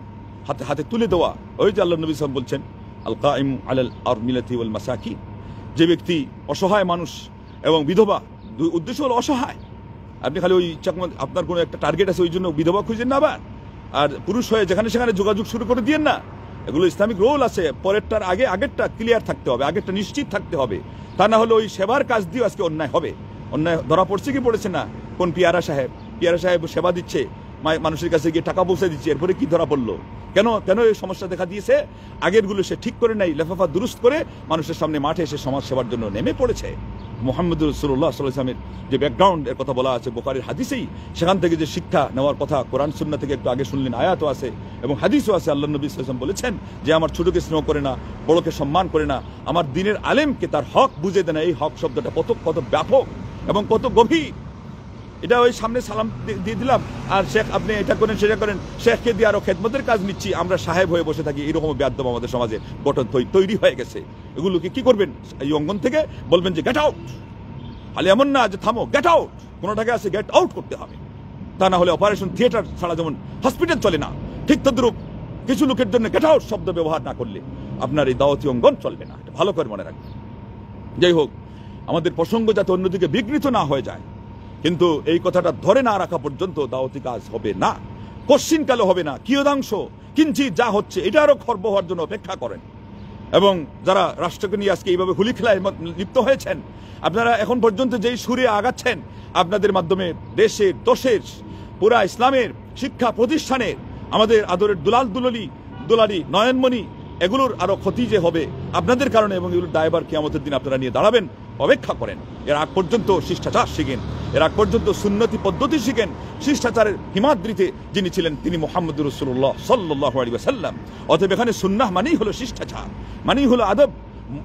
Speaker 2: হাতে হাতে তুলে দেওয়া। ওই যে আল্লাহ নবী সাল্লাল্লাহু আলাইহি ওয়াসাল্লাম বলছেন আল কাইম আলাল আরমিলাতি ওয়াল মাসাকিন, যে ব্যক্তি অসহায় মানুষ এবং বিধবা, দুই উদ্দেশ্য হলো অসহায়। আপনি খালি ওই আপনার কোনো একটা টার্গেট আছে ওই জন্য বিধবা খুঁজেন না, আবার আর পুরুষ হয়ে যেখানে সেখানে যোগাযোগ শুরু করে দিয়েন না। এগুলো ইসলামিক রোল আছে, পরেরটার আগে আগেরটা ক্লিয়ার থাকতে হবে, আগেরটা নিশ্চিত থাকতে হবে। তা না হলে ওই সেবার কাজ দিয়ে আজকে অন্যায় হবে। অন্যায় ধরা পড়ছে কি পড়েছে না? কোন পিয়ারা সাহেব সেবা দিচ্ছে, মানুষের কাছে গিয়ে টাকা পৌঁছে দিচ্ছে, এরপরে কি ধরা পড়লো? কেন এই সমস্যা দেখা দিয়েছে? আগেরগুলো সে ঠিক করে নাই, লেফাফা দুরুস্ত করে মানুষের সামনে মাঠে এসে সমাজ সেবার জন্য নেমে পড়েছে। মুহাম্মদ রাসূলুল্লাহ সাল্লাল্লাহু আলাইহি ওয়াসাল্লামের যে ব্যাকগ্রাউন্ড এর কথা বলা আছে বুখারীর হাদিসেই, সেখান থেকে যে শিক্ষা নেওয়ার কথা, কোরআন সুন্নাহ থেকে একটু আগে শুনলেন, আয়াতও আছে এবং হাদিসও আছে। আল্লাহ নবী সাল্লাল্লাহু আলাইহি ওয়াসাল্লাম বলেছেন যে আমার ছোটকে স্নেহ করে না, বড়কে সম্মান করে না, আমার দ্বীনের আলেমকে তার হক বুঝে দেয় না। এই হক শব্দটা কত ব্যাপক এবং কত গভীর। এটা ওই সামনে সালাম দিয়ে দিলাম আর শেখ আপনি এটা করেন সেটা করেন, শেখকে দিয়ে আরো খেদমতের কাজ নিচ্ছি, আমরা সাহেব হয়ে বসে থাকি, এরকম বেয়াদব আমাদের সমাজে গঠন তৈরি হয়ে গেছে। এগুলোকে কি করবেন? এই অঙ্গন থেকে বলবেন যে গেট আউট, খালি এমন না যে থামো, গেট আউট, কোনোটাকে আছে গেট আউট করতে হবে। তা না হলে অপারেশন থিয়েটার ছাড়া যেমন হসপিটাল চলে না, ঠিক তদ্রূপ কিছু লোকের জন্য গেট আউট শব্দ ব্যবহার না করলে আপনার এই দাওয়াতি অঙ্গন চলবে না। এটা ভালো করে মনে রাখবেন। যাই হোক, আমাদের প্রসঙ্গ যাতে অন্যদিকে বিঘ্নিত না হয়ে যায়, কিন্তু এই কথাটা ধরে না রাখা পর্যন্ত দাওয়াতি কাজ হবে না, কশ্চিনকালে হবে না। কিয়দাংশ কিঞ্চিত যা হচ্ছে এটা আরো খর্ব হওয়ার জন্য অপেক্ষা করেন। এবং যারা রাষ্ট্রকে নিয়ে আজকে এইভাবে হুলি খেলায় লিপ্ত হয়েছেন, আপনারা এখন পর্যন্ত যেই সুরে আগাচ্ছেন, আপনাদের মাধ্যমে দেশের দোষের পুরা ইসলামের শিক্ষা প্রতিষ্ঠানের আমাদের আদরের দুলালি নয়নমণি এগুলোর আরো ক্ষতি যে হবে আপনাদের কারণে, এবং এগুলোর দায়ভার কিয়ামতের দিন আপনারা নিয়ে দাঁড়াবেন। অপেক্ষা করেন। এর আগ পর্যন্ত শিষ্টাচার শিখেন, এর আগ পর্যন্ত সুন্নতি পদ্ধতি শিখেন। শিষ্টাচারের হিমাদ্রিতে যিনি ছিলেন তিনি মুহাম্মদুর রাসূলুল্লাহ সাল্লাল্লাহু আলাইহি ওয়াসাল্লাম। অতএব এখানে সুন্নাহ মানেই হলো শিষ্টাচার, মানেই হলো আদব,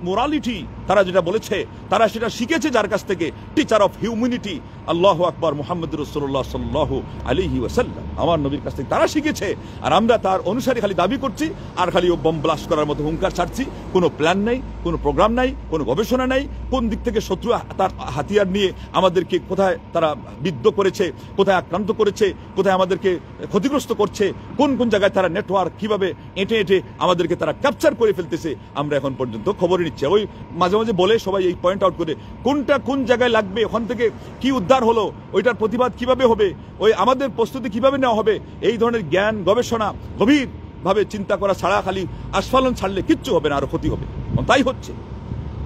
Speaker 2: মোরালিটি। তারা যেটা বলেছে তারা সেটা শিখেছে যার কাছ থেকে, টিচার অফ হিউম্যানিটি আল্লাহু আকবার মুহাম্মদুর রাসূলুল্লাহ সাল্লাল্লাহু আলাইহি ওয়াসাল্লাম, আমার নবীর কাছ থেকে তারা শিখেছে। আর আমরা তার অনুসারী খালি দাবি করছি, আর খালি বম ব্লাস্ট করার মতো হুঙ্কার ছাড়ছি। কোনো প্ল্যান নাই, কোনো প্রোগ্রাম নাই, কোনো গবেষণা নাই, কোন দিক থেকে শত্রু তার হাতিয়ার নিয়ে আমাদেরকে কোথায় তারা বিদ্ধ করেছে, কোথায় আক্রান্ত করেছে, কোথায় আমাদেরকে ক্ষতিগ্রস্ত করছে, কোন কোন জায়গায় তারা নেটওয়ার্ক কিভাবে এঁটে আমাদেরকে তারা ক্যাপচার করে ফেলতেছে, আমরা এখন পর্যন্ত খবরই নিচ্ছে। ওই মাঝে মাঝে বলে সবাই এই পয়েন্ট আউট করে কোনটা কোন জায়গায় লাগবে, ওখান থেকে কি উদ্ধার হলো, ওইটার প্রতিবাদ কিভাবে হবে, ওই আমাদের প্রস্তুতি কিভাবে নেওয়া হবে, এই ধরনের জ্ঞান গবেষণা গভীর ভাবে চিন্তা করা ছাড়া খালি আস্ফালন ছাড়লে কিচ্ছু হবে না, আরো ক্ষতি হবে। তাই হচ্ছে,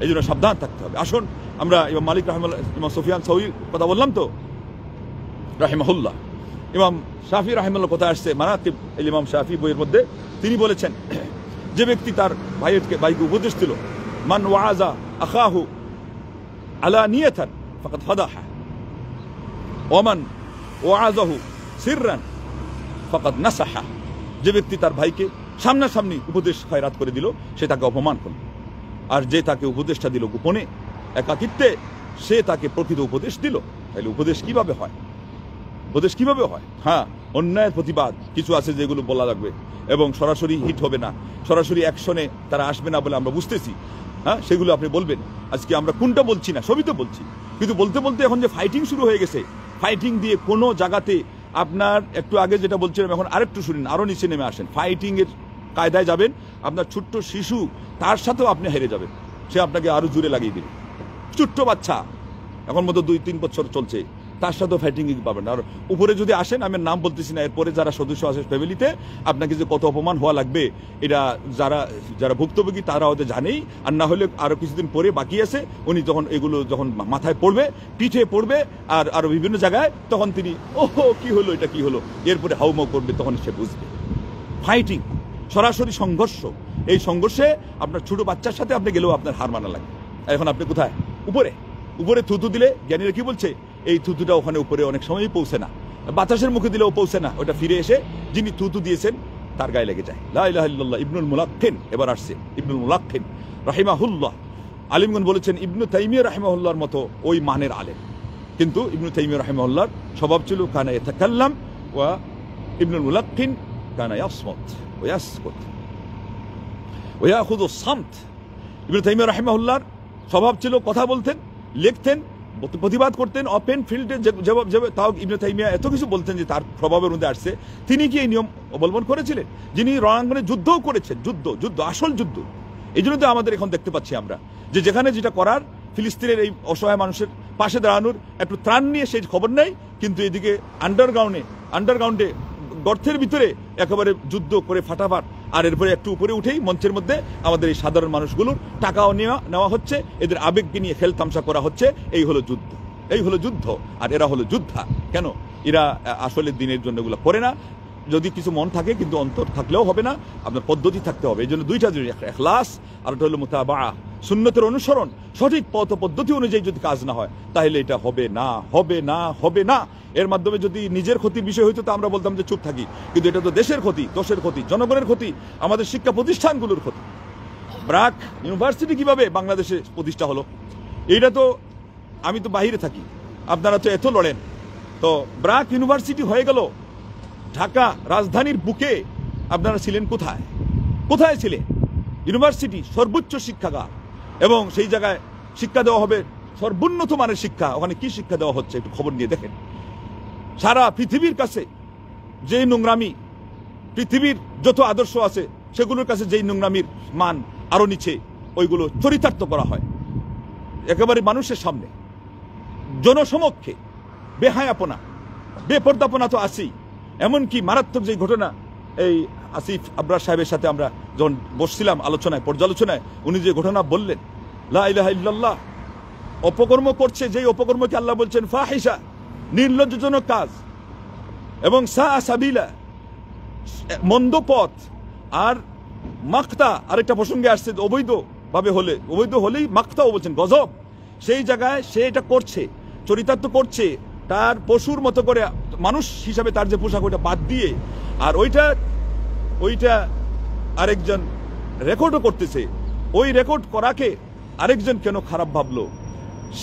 Speaker 2: এই জন্য সাবধান থাকতে হবে। আসুন আমরা ইমাম মালিক রাহিমাহুল্লাহ, ইমাম সুফিয়ান সাউরির কথা বললাম তো রাহিমাহুল্লাহ, ইমাম শাফি রাহিমাহুল্লাহ কথা আসছে মানাকিব ইমাম শাফি বইয়ের মধ্যে। তিনি বলেছেন, যে ব্যক্তি তার ভাইকে উপদেশ দিল, মান ওয়াজা আখাহু আলানিয়াতান ফাকাদ ফাদাহা ওমান ওয়াজাহু সিররান ফাকাদ নাসাহা। যে ব্যক্তি তার ভাইকে সামনাসামনি উপদেশ খয়রাত করে দিল, সে তাকে অপমান করল। আর যে তাকে উপদেশটা দিল গোপনে একাকিত্বে, সে তাকে প্রকৃত উপদেশ দিল। তাহলে উপদেশ কিভাবে হয়? উপদেশ কিভাবে হয়? হ্যাঁ, অন্যায়ের প্রতিবাদ কিছু আছে যেগুলো বলা লাগবে, এবং সরাসরি হিট হবে না, সরাসরি অ্যাকশনে তারা আসবে না বলে আমরা বুঝতেছি। হ্যাঁ, সেগুলো আপনি বলবেন। আজকে আমরা কোনটা বলছি না, সবই তো বলছি, কিন্তু বলতে বলতে এখন যে ফাইটিং শুরু হয়ে গেছে, ফাইটিং দিয়ে কোনো জায়গাতে আপনার একটু আগে যেটা বলছিলাম, এখন আরেকটু শুনুন, আরো নিচে নেমে আসেন। ফাইটিং এর কায়দায় যাবেন, আপনার ছোট্ট শিশু তার সাথেও আপনি হেরে যাবেন, সে আপনাকে আরো জোরে লাগিয়ে দেবে। ছোট্ট বাচ্চা, এখন মতো 2-3 বছর চলছে, তার সাথেও ফাইটিং পাবেন। আর উপরে যদি আসেন, আমি নাম বলতেছি না, এরপরে যারা সদস্য আছে ফ্যামিলিতে, আপনাকে যে কত অপমান হওয়া লাগবে, এটা যারা ভুক্তভোগী তারা হয়তো জানেই। আর না হলে আরো কিছুদিন পরে বাকি আছে, উনি যখন এগুলো যখন মাথায় পড়বে, পিঠে পড়বে, আর আরো বিভিন্ন জায়গায়, তখন তিনি ওহো কি হলো, এটা কি হলো, এরপরে হাউমাউ করবে, তখন সে বুঝবে। ফাইটিং সরাসরি সংঘর্ষ, এই সংঘর্ষে আপনার ছোট বাচ্চার সাথে আপনি গেলেও আপনার হার মানা লাগে। এখন আপনি কোথায়? উপরে থুতু দিলে জ্ঞানীরা কি বলছে, এই থুতুটা ওখানে উপরে অনেক সময়ই পৌঁছে না, বাতাসের মুখে দিলেও পৌঁছে না, ওটা ফিরে এসে যিনি থুতু দিয়েছেন তার গায়ে লেগে যায়। লা ইলাহা ইল্লাল্লাহ। ইবনুল মুলাক্কিন এবার আসছে, ইবনুল মুলাক্কিন রাহিমাহুল্লাহ। আলিমগণ বলেছেন ইবনু তাইমিয়া রাহিমাহুল্লাহর মতো ওই মানের আলেম, কিন্তু ইবনু তাইমিয়া রাহিমাহুল্লাহর স্বভাব ছিল কানা ইয়াতাকাল্লাম ওয়া ইবনুল মুলাক্কিন কানা ইয়াসমুত ওয়া ইয়াসকুত ওয়া ইয়াখুযু সামত। ইবনু তাইমিয়া রাহিমাহুল্লাহর স্বভাব ছিল কথা বলতেন, লিখতেন, প্রতিবাদ করতেন, ওপেন ফিল্ডে। তাও ইবনে তাইমিয়া এত কিছু বলতেন যে তার প্রভাবের মধ্যে আসছে। তিনি কি এই নিয়ম অবলম্বন করেছিলেন? যিনি রণাঙ্গনে যুদ্ধও করেছেন, যুদ্ধ আসল যুদ্ধ। এই জন্য তো আমাদের এখন দেখতে পাচ্ছি আমরা যে যেখানে যেটা করার, ফিলিস্তিনের এই অসহায় মানুষের পাশে দাঁড়ানোর একটু ত্রাণ নিয়ে সেই খবর নেই, কিন্তু এদিকে আন্ডারগ্রাউন্ডে গর্তের ভিতরে একেবারে যুদ্ধ করে ফাটাফাট। আর এরপরে একটু উপরে উঠেই মঞ্চের মধ্যে আমাদের এই সাধারণ মানুষগুলোর টাকাও নেওয়া হচ্ছে, এদের আবেগকে নিয়ে খেল তামসা করা হচ্ছে। এই হলো যুদ্ধ। আর এরা হলো যোদ্ধা। কেন? এরা আসলে দিনের জন্য এগুলো করে না। যদি কিছু মন থাকে, কিন্তু অন্তর থাকলেও হবে না, আপনার পদ্ধতি থাকতে হবে। এই জন্য দুইটা জিনিস, একটা ইখলাস আর একটা হলো মুতাবাআ, সুন্নতের অনুসরণ। সঠিক পথ পদ্ধতি অনুযায়ী যদি কাজ না হয়, তাহলে এটা হবে না। এর মাধ্যমে যদি নিজের ক্ষতির বিষয় হইতো তো আমরা বলতাম যে চুপ থাকি, কিন্তু এটা তো দেশের ক্ষতি, দোষের ক্ষতি, জনগণের ক্ষতি, আমাদের শিক্ষা প্রতিষ্ঠানগুলোর ক্ষতি। ব্র্যাক ইউনিভার্সিটি কিভাবে বাংলাদেশে প্রতিষ্ঠা হলো? এইটা তো, আমি তো বাহিরে থাকি, আপনারা তো এত লড়েন, তো ব্র্যাক ইউনিভার্সিটি হয়ে গেল ঢাকা রাজধানীর বুকে। আপনারা ছিলেন কোথায় ছিলেন? ইউনিভার্সিটি সর্বোচ্চ শিক্ষাগার, এবং সেই জায়গায় শিক্ষা দেওয়া হবে সর্বোন্নত মানের শিক্ষা, ওখানে কি শিক্ষা দেওয়া হচ্ছে একটু খবর নিয়ে দেখেন। সারা পৃথিবীর কাছে যে নোংরামি, পৃথিবীর যত আদর্শ আছে সেগুলোর কাছে যেই নোংরামির মান আরো নিচে, ওইগুলো চরিতার্থ করা হয় একেবারে মানুষের সামনে, জনসমক্ষে। বেহায়াপনা, বেপর্দাপনা তো আছেই। এমনকি মারাত্মক যে ঘটনা, এই আসিফ আবরার সাহেবের সাথে আমরা যখন বসছিলাম আলোচনায়, পর্যালোচনায়, উনি যে ঘটনা বললেন, লা ইলাহা ইল্লাল্লাহ, অপকর্ম করছে, যেই অপকর্মকে আল্লাহ বলছেন ফাহিশা, নির্লজ্জজনক কাজ, এবং সাআ সাবিলা, মন্দ পথ, আর মাকতা আরেকটা প্রসঙ্গে আসছে, অবৈধ ভাবে হলে, অবৈধ হলেই মাকতাও বলছেন, গজব। সেই জায়গায় সে এটা করছে, চরিতার্থ করছে, তার পশুর মতো করে, মানুষ হিসাবে তার যে পোশাক ওইটা বাদ দিয়ে, আর ওইটা আরেকজন রেকর্ডও করতেছে। ওই রেকর্ড করাকে আরেকজন কেন খারাপ ভাবলো,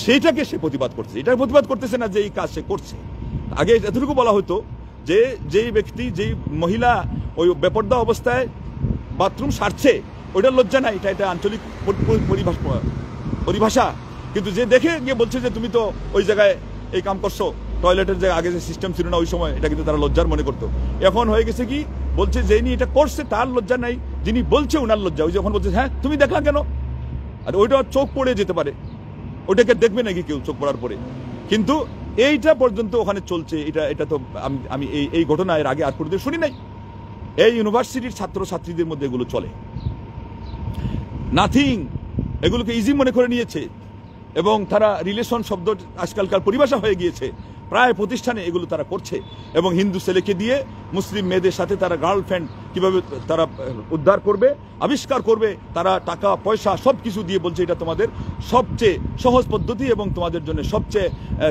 Speaker 2: সেইটাকে সে প্রতিবাদ করছে। এটা প্রতিবাদ করতেছে না যে এই কাজ সে করছে। আগে এতটুকু বলা হতো যে যেই ব্যক্তি, যেই মহিলা ওই বেপর্দা অবস্থায় বাথরুম সারছে, ওইটার লজ্জা নাই, এটা আঞ্চলিক পরিভাষা। কিন্তু যে দেখে গিয়ে বলছে যে তুমি তো ওই জায়গায় এই কাম করছো, টয়লেটের যে আগে যে সিস্টেম ছিল না ওই সময়, এটা কিন্তু তারা লজ্জার মনে করতো। এখন হয়ে গেছে কি, বলছে যিনি এটা করছে তার লজ্জা নাই, যিনি বলছে উনার লজ্জা। ওই যখন বলছে হ্যাঁ তুমি দেখলা কেন, আর ওইটা চোখ পড়ে যেতে পারে, ওটাকে দেখবে নাকি কেউ চোখ পড়ার পরে? কিন্তু এইটা পর্যন্ত ওখানে চলছে। এটা তো আমি এই ঘটনা এর আগে আর কোনোদিন শুনি নাই। এই ইউনিভার্সিটির ছাত্র ছাত্রীদের মধ্যে এগুলো চলে, নাথিং, এগুলোকে ইজি মনে করে নিয়েছে, এবং তারা রিলেশন শব্দ আজকালকার পরিভাষা হয়ে গিয়েছে। প্রায় প্রতিষ্ঠানে এগুলো তারা করছে, এবং হিন্দু ছেলেকে দিয়ে মুসলিম মেয়েদের সাথে তারা গার্লফ্রেন্ড কিভাবে তারা উদ্ধার করবে, আবিষ্কার করবে, তারা টাকা পয়সা সব কিছু দিয়ে বলছে এটা তোমাদের সবচেয়ে সহজ পদ্ধতি এবং তোমাদের জন্য সবচেয়ে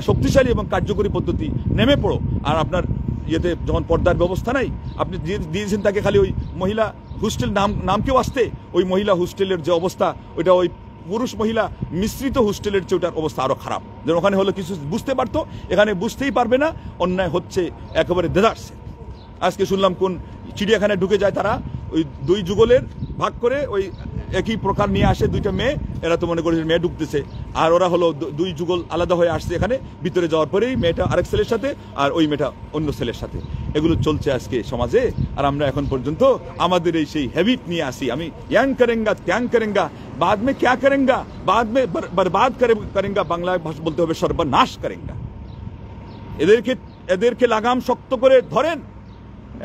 Speaker 2: শক্তিশালী এবং কার্যকরী পদ্ধতি, নেমে পড়ো। আর আপনার ইয়েতে যখন পর্দার ব্যবস্থা নাই, আপনি দিয়েছেন তাকে খালি ওই মহিলা হোস্টেল নামকেও আসতে, ওই মহিলা হোস্টেলের যে অবস্থা, ওইটা ওই পুরুষ মহিলা মিশ্রিত হোস্টেলের চেয়ে ওটার অবস্থা আরো খারাপ। যেন ওখানে হলে কিছু বুঝতে পারতো, এখানে বুঝতেই পারবে না, অন্যায় হচ্ছে একেবারে দেদারসে। আজকে শুনলাম কোন চিড়িয়াখানায় ঢুকে যায় তারা, ওই দুই যুগলের ভাগ করে ওই একই প্রকার নিয়ে আসে দুইটা মেয়ে, এরা তো মনে করে মেয়ে ঢুকতেছে, আর ওরা হলো দুই যুগল আলাদা হয়ে আসছে এখানে, ভিতরে যাওয়ার পরেই মেয়েটা আরেক ছেলের সাথে আর ওই মেয়েটা অন্য ছেলের সাথে। এগুলো চলছে আজকে সমাজে, আর আমরা এখন পর্যন্ত আমাদের এই সেই হ্যাবিট নিয়ে আসি। আমি ইয়াং করেঙ্গা ত্যাং করেঙ্গা, বাদ মে ক্যা করেঙ্গা, বাদ মে বরবাদ করেঙ্গা, বাংলায় ভাষা বলতে হবে সর্বনাশ করেঙ্গা। এদেরকে লাগাম শক্ত করে ধরেন।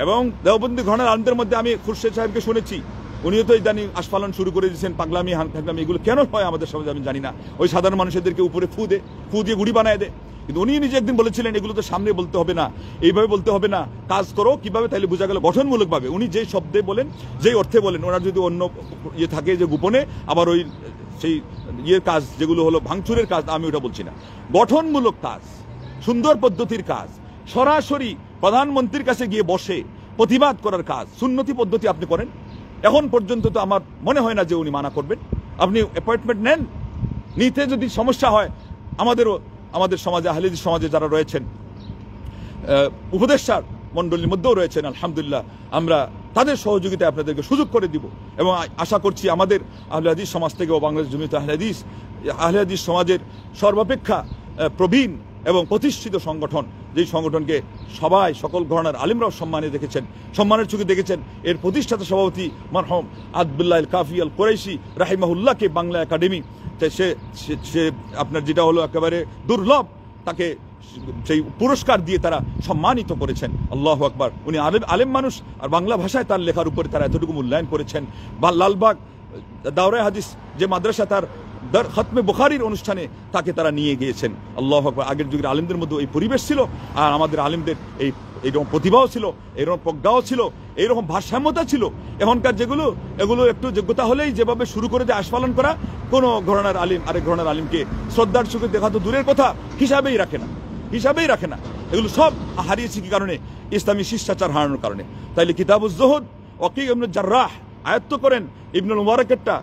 Speaker 2: এবং দেওবন্দি ঘটনার আনন্দের মধ্যে আমি খুরশেদ সাহেবকে শুনেছি, উনিও তো ইদানিং আস্ফালন শুরু করে দিয়েছেন, পাগলামি হাঙ্গামি, এগুলো কেন হয় আমাদের সমাজে আমি জানি না। ওই সাধারণ মানুষদেরকে উপরে ফু দিয়ে গুড়ি বানায় দেয়। কিন্তু উনি নিজে একদিন বলেছিলেন এগুলো তো সামনে বলতে হবে না, এইভাবে বলতে হবে না, কাজ করো কিভাবে, তাহলে বোঝা গেল গঠনমূলক ভাবে। উনি যেই শব্দে বলেন, যেই অর্থে বলেন, ওনার যদি অন্য ইয়ে থাকে যে গোপনে, আবার ওই সেই ইয়ের কাজ যেগুলো হলো ভাঙচুরের কাজ, আমি ওটা বলছি না। গঠনমূলক কাজ, সুন্দর পদ্ধতির কাজ, সরাসরি প্রধানমন্ত্রীর কাছে গিয়ে বসে প্রতিবাদ করার কাজ, সুন্নতি পদ্ধতি আপনি করেন। এখন পর্যন্ত তো আমার মনে হয় না যে উনি মানা করবেন। আপনি অ্যাপয়েন্টমেন্ট নেন, নিতে যদি সমস্যা হয়, আমাদের সমাজে, আহলে হাদিস সমাজে যারা রয়েছেন, উপদেষ্টার মন্ডলীর মধ্যেও রয়েছেন, আলহামদুলিল্লাহ আমরা তাদের সহযোগিতায় আপনাদেরকে সুযোগ করে দিব। এবং আশা করছি আমাদের আহলে হাদিস সমাজ থেকেও, বাংলাদেশ জমিয়ত আহলে হাদিস সমাজের সর্বাপেক্ষা প্রবীণ এবং প্রতিষ্ঠিত সংগঠন, যেই সংগঠনকে সবাই, সকল ঘরানার আলিমরাও সম্মানের চোখে দেখেছেন, এর প্রতিষ্ঠাতা সভাপতি মারহুম আব্দুল্লাহ আল কাফি আল কুরাইশি রাহিমাহুল্লাহকে বাংলা একাডেমি, সে আপনার যেটা হলো একেবারে দুর্লভ, তাকে সেই পুরস্কার দিয়ে তারা সম্মানিত করেছেন। আল্লাহু আকবার। উনি আলেম মানুষ, আর বাংলা ভাষায় তার লেখার উপরে তারা এতটুকু মূল্যায়ন করেছেন। বা লালবাগ দাওরায়ে হাদিস যে মাদ্রাসা, তার খতমে বুখারীর অনুষ্ঠানে তাকে তারা নিয়ে গিয়েছেন। আল্লাহু আকবার। আগের যুগের আলেমদের মধ্যে এই পরিবেশ ছিল, আর আমাদের আলেমদের এইরকম প্রতিভাও ছিল, এইরকম প্রজ্ঞাও ছিল, এইরকম ভারসাম্যতা ছিল। এখনকার এগুলো একটু যোগ্যতা হলেই যেভাবে শুরু করে দেয় আস্ফালন করা, কোনো ঘরানার আলিম আরেক ঘরানার আলিমকে শ্রদ্ধার চোখে দেখা তো দূরের কথা, হিসাবেই রাখে না। এগুলো সব হারিয়েছে কি কারণে? ইসলামী শিষ্টাচার হারানোর কারণে। তাইলে কিতাবুজ জুহুদ ওয়াকি ইবনে জাররাহ আয়ত্ত করেন, ইবনুল মুবারাকেরটা,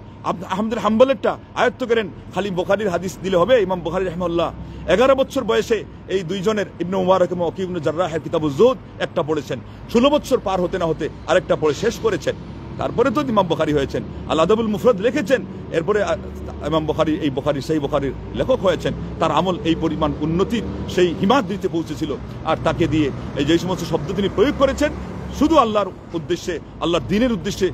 Speaker 2: আহমদ হাম্বলেরটা আয়ত্ত করেন। খালি বুখারীর হাদিস দিলে হবে? ইমাম বুখারী রাহিমাহুল্লাহ 11 বছর বয়সে এই দুইজনের, ইবনে মুবারাক এবং ওয়াকি ইবনে জাররাহের কিতাবুজ জুহুদ একটা পড়েছেন, 16 বছর পার হতে না হতে আরেকটা পড়ে শেষ করেছেন। তারপরে তো ইমাম বুখারী হয়েছেন, আল আদাবুল মুফরাদ লিখেছেন, এরপরে ইমাম বুখারী এই সেই বুখারীর লেখক হয়েছেন। তার আমল এই পরিমাণ উন্নতির সেই হিমাত দিতে পৌঁছেছিল, আর তাকে দিয়ে এই যে সমস্ত শব্দ তিনি প্রয়োগ করেছেন শুধু আল্লাহর উদ্দেশ্যে, আল্লাহর দ্বীনের উদ্দেশ্যে,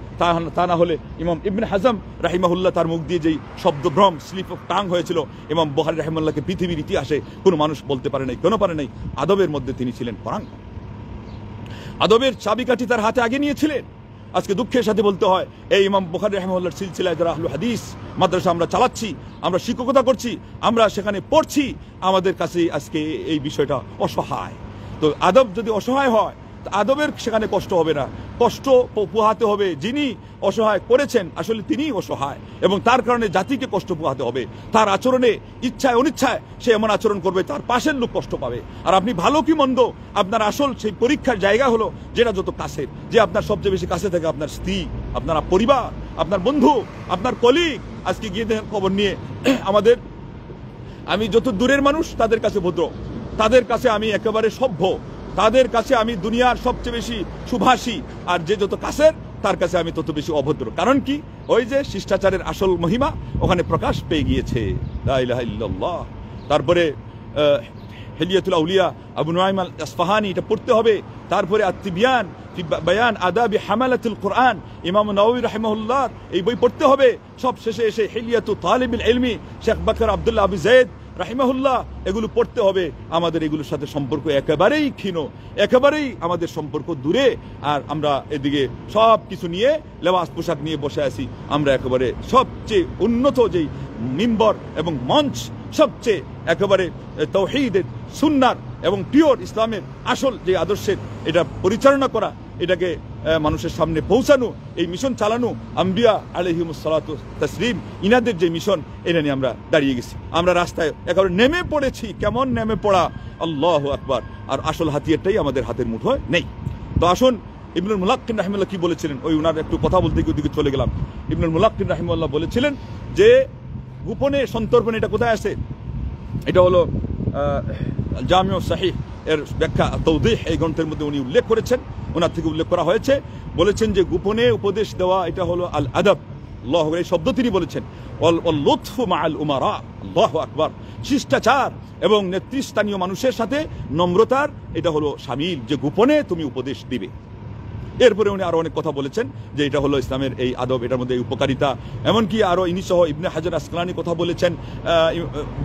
Speaker 2: তা না হলে ইমাম ইবনে হাজম রাহিমাহুল্লাহ তার মুখ দিয়ে যেই শব্দভ্রম, স্লিপ অফ টাং হয়েছিল, ইমাম বুখারী রাহিমাহুল্লাহকে পৃথিবীর ইতিহাসে কোনো মানুষ বলতে পারে নাই, কেন পারে নাই? আদবের মধ্যে তিনি ছিলেন পরাঙ্গ, আদবের চাবিকাঠি তার হাতে আগে নিয়েছিলেন। আজকে দুঃখের সাথে বলতে হয়, এই ইমাম বুখারী রাহিমাহুল্লাহর সিলসিলায় যারা আহলুল হাদিস মাদ্রাসা আমরা চালাচ্ছি, আমরা শিক্ষকতা করছি, আমরা সেখানে পড়ছি, আমাদের কাছে আজকে এই বিষয়টা অসহায়। তো আদব যদি অসহায় হয়, আদবের সেখানে কষ্ট হবে না, কষ্ট পোহাতে হবে যিনি অসহায় করেছেন, আসলে তিনিই অসহায়, এবং তার কারণে জাতিকে কষ্ট পোহাতে হবে। তার আচরণে ইচ্ছায় অনিচ্ছায় সে এমন আচরণ করবে, তার পাশের লোক কষ্ট পাবে। আর আপনি ভালো কি মন্দ, আপনার আসল সেই পরীক্ষার জায়গা হলো যেটা যত কাছের, যে আপনার সবচেয়ে বেশি কাছে থাকে আপনার স্ত্রী, আপনার পরিবার, আপনার বন্ধু, আপনার কলিগ। আজকে গিয়ে দেখেন খবর নিয়ে আমাদের, আমি যত দূরের মানুষ তাদের কাছে ভদ্র, তাদের কাছে আমি একেবারে সভ্য, তাদের কাছে আমি দুনিয়ার সবচেয়ে বেশি সুভাষী, আর যে যত কাছের তার কাছে আমি তত বেশি অভদ্র। কারণ কি? ওই যে শিষ্টাচারের আসল মহিমা ওখানে প্রকাশ পেয়ে গিয়েছে। লা ইলাহা ইল্লাল্লাহ। তারপরে হিলিয়াতুল আউলিয়া আবু নুআইম আল আসফাহানি, এটা পড়তে হবে। তারপরে আত-তিবিয়ান ফি বায়ান আদাবি হামালাতুল কুরআন, ইমাম নাওয়ী রাহিমাহুল্লাহ এই বই পড়তে হবে। সব শেষে এসে হিলিয়াতু তালিবুল ইলমি শেখ বকর আব্দুল্লাহ আবু যায়েদ রাহিমাহুল্লাহ, এগুলো পড়তে হবে। আমাদের এগুলোর সাথে সম্পর্ক একেবারেই ক্ষীণ, একেবারেই আমাদের সম্পর্ক দূরে, আর আমরা এদিকে সব কিছু নিয়ে লেবাস পোশাক নিয়ে বসে আছি। আমরা একেবারে সবচেয়ে উন্নত যেই মিম্বর এবং মঞ্চ, সবচেয়ে একেবারে তাওহীদের, সুন্নার এবং পিওর ইসলামের আসল যে আদর্শের এটা পরিচালনা করা, এটাকে মানুষের সামনে পৌঁছানো, এই মিশন চালানো, আম্বিয়া আলাইহিমুস সালাতু তাসলিম ইনাদের যে মিশন, এটা নিয়ে আমরা দাঁড়িয়ে গেছি। আমরা রাস্তায় একেবারে নেমে পড়েছি। কেমন নেমে পড়া! আল্লাহু আকবার। আর আসল হাতিয়ারটাই আমাদের হাতের মুঠোয় নেই। তো আসুন, ইবনুল মুলাক্কিন রাহিমাহুল্লাহ কি বলেছিলেন, ওই উনার একটু কথা বলতে গিয়ে ওদিকে চলে গেলাম। ইবনুল মুলাক্কিন রাহিমাহুল্লাহ বলেছিলেন যে গোপনে সন্তর্পণে এটা কোথায় আছে? এটা হলো জামিউ সাহিহ এর ব্যাখ্যা তাওদীহ, এই গ্রন্থের মধ্যে উনি উল্লেখ করেছেন, ওনার থেকে উল্লেখ করা হয়েছে। বলেছেন যে গোপনে উপদেশ দেওয়া এটা হলো আল আদব। আল্লাহ, এই শব্দ তিনি বলেছেন, ওয়াল লুতফু মাআল উমারা। আল্লাহু আকবার। শিষ্টাচার এবং নেতৃস্থানীয় মানুষের সাথে নম্রতার এটা হলো শামিল, যে গোপনে তুমি উপদেশ দিবে। এরপরে উনি আরো অনেক কথা বলেছেন যে এটা হলো ইসলামের এই আদব, এটার মধ্যে উপকারিতা। এমনকি আরো ইনি সহ ইবনে হাজার আসকালানি কথা বলেছেন,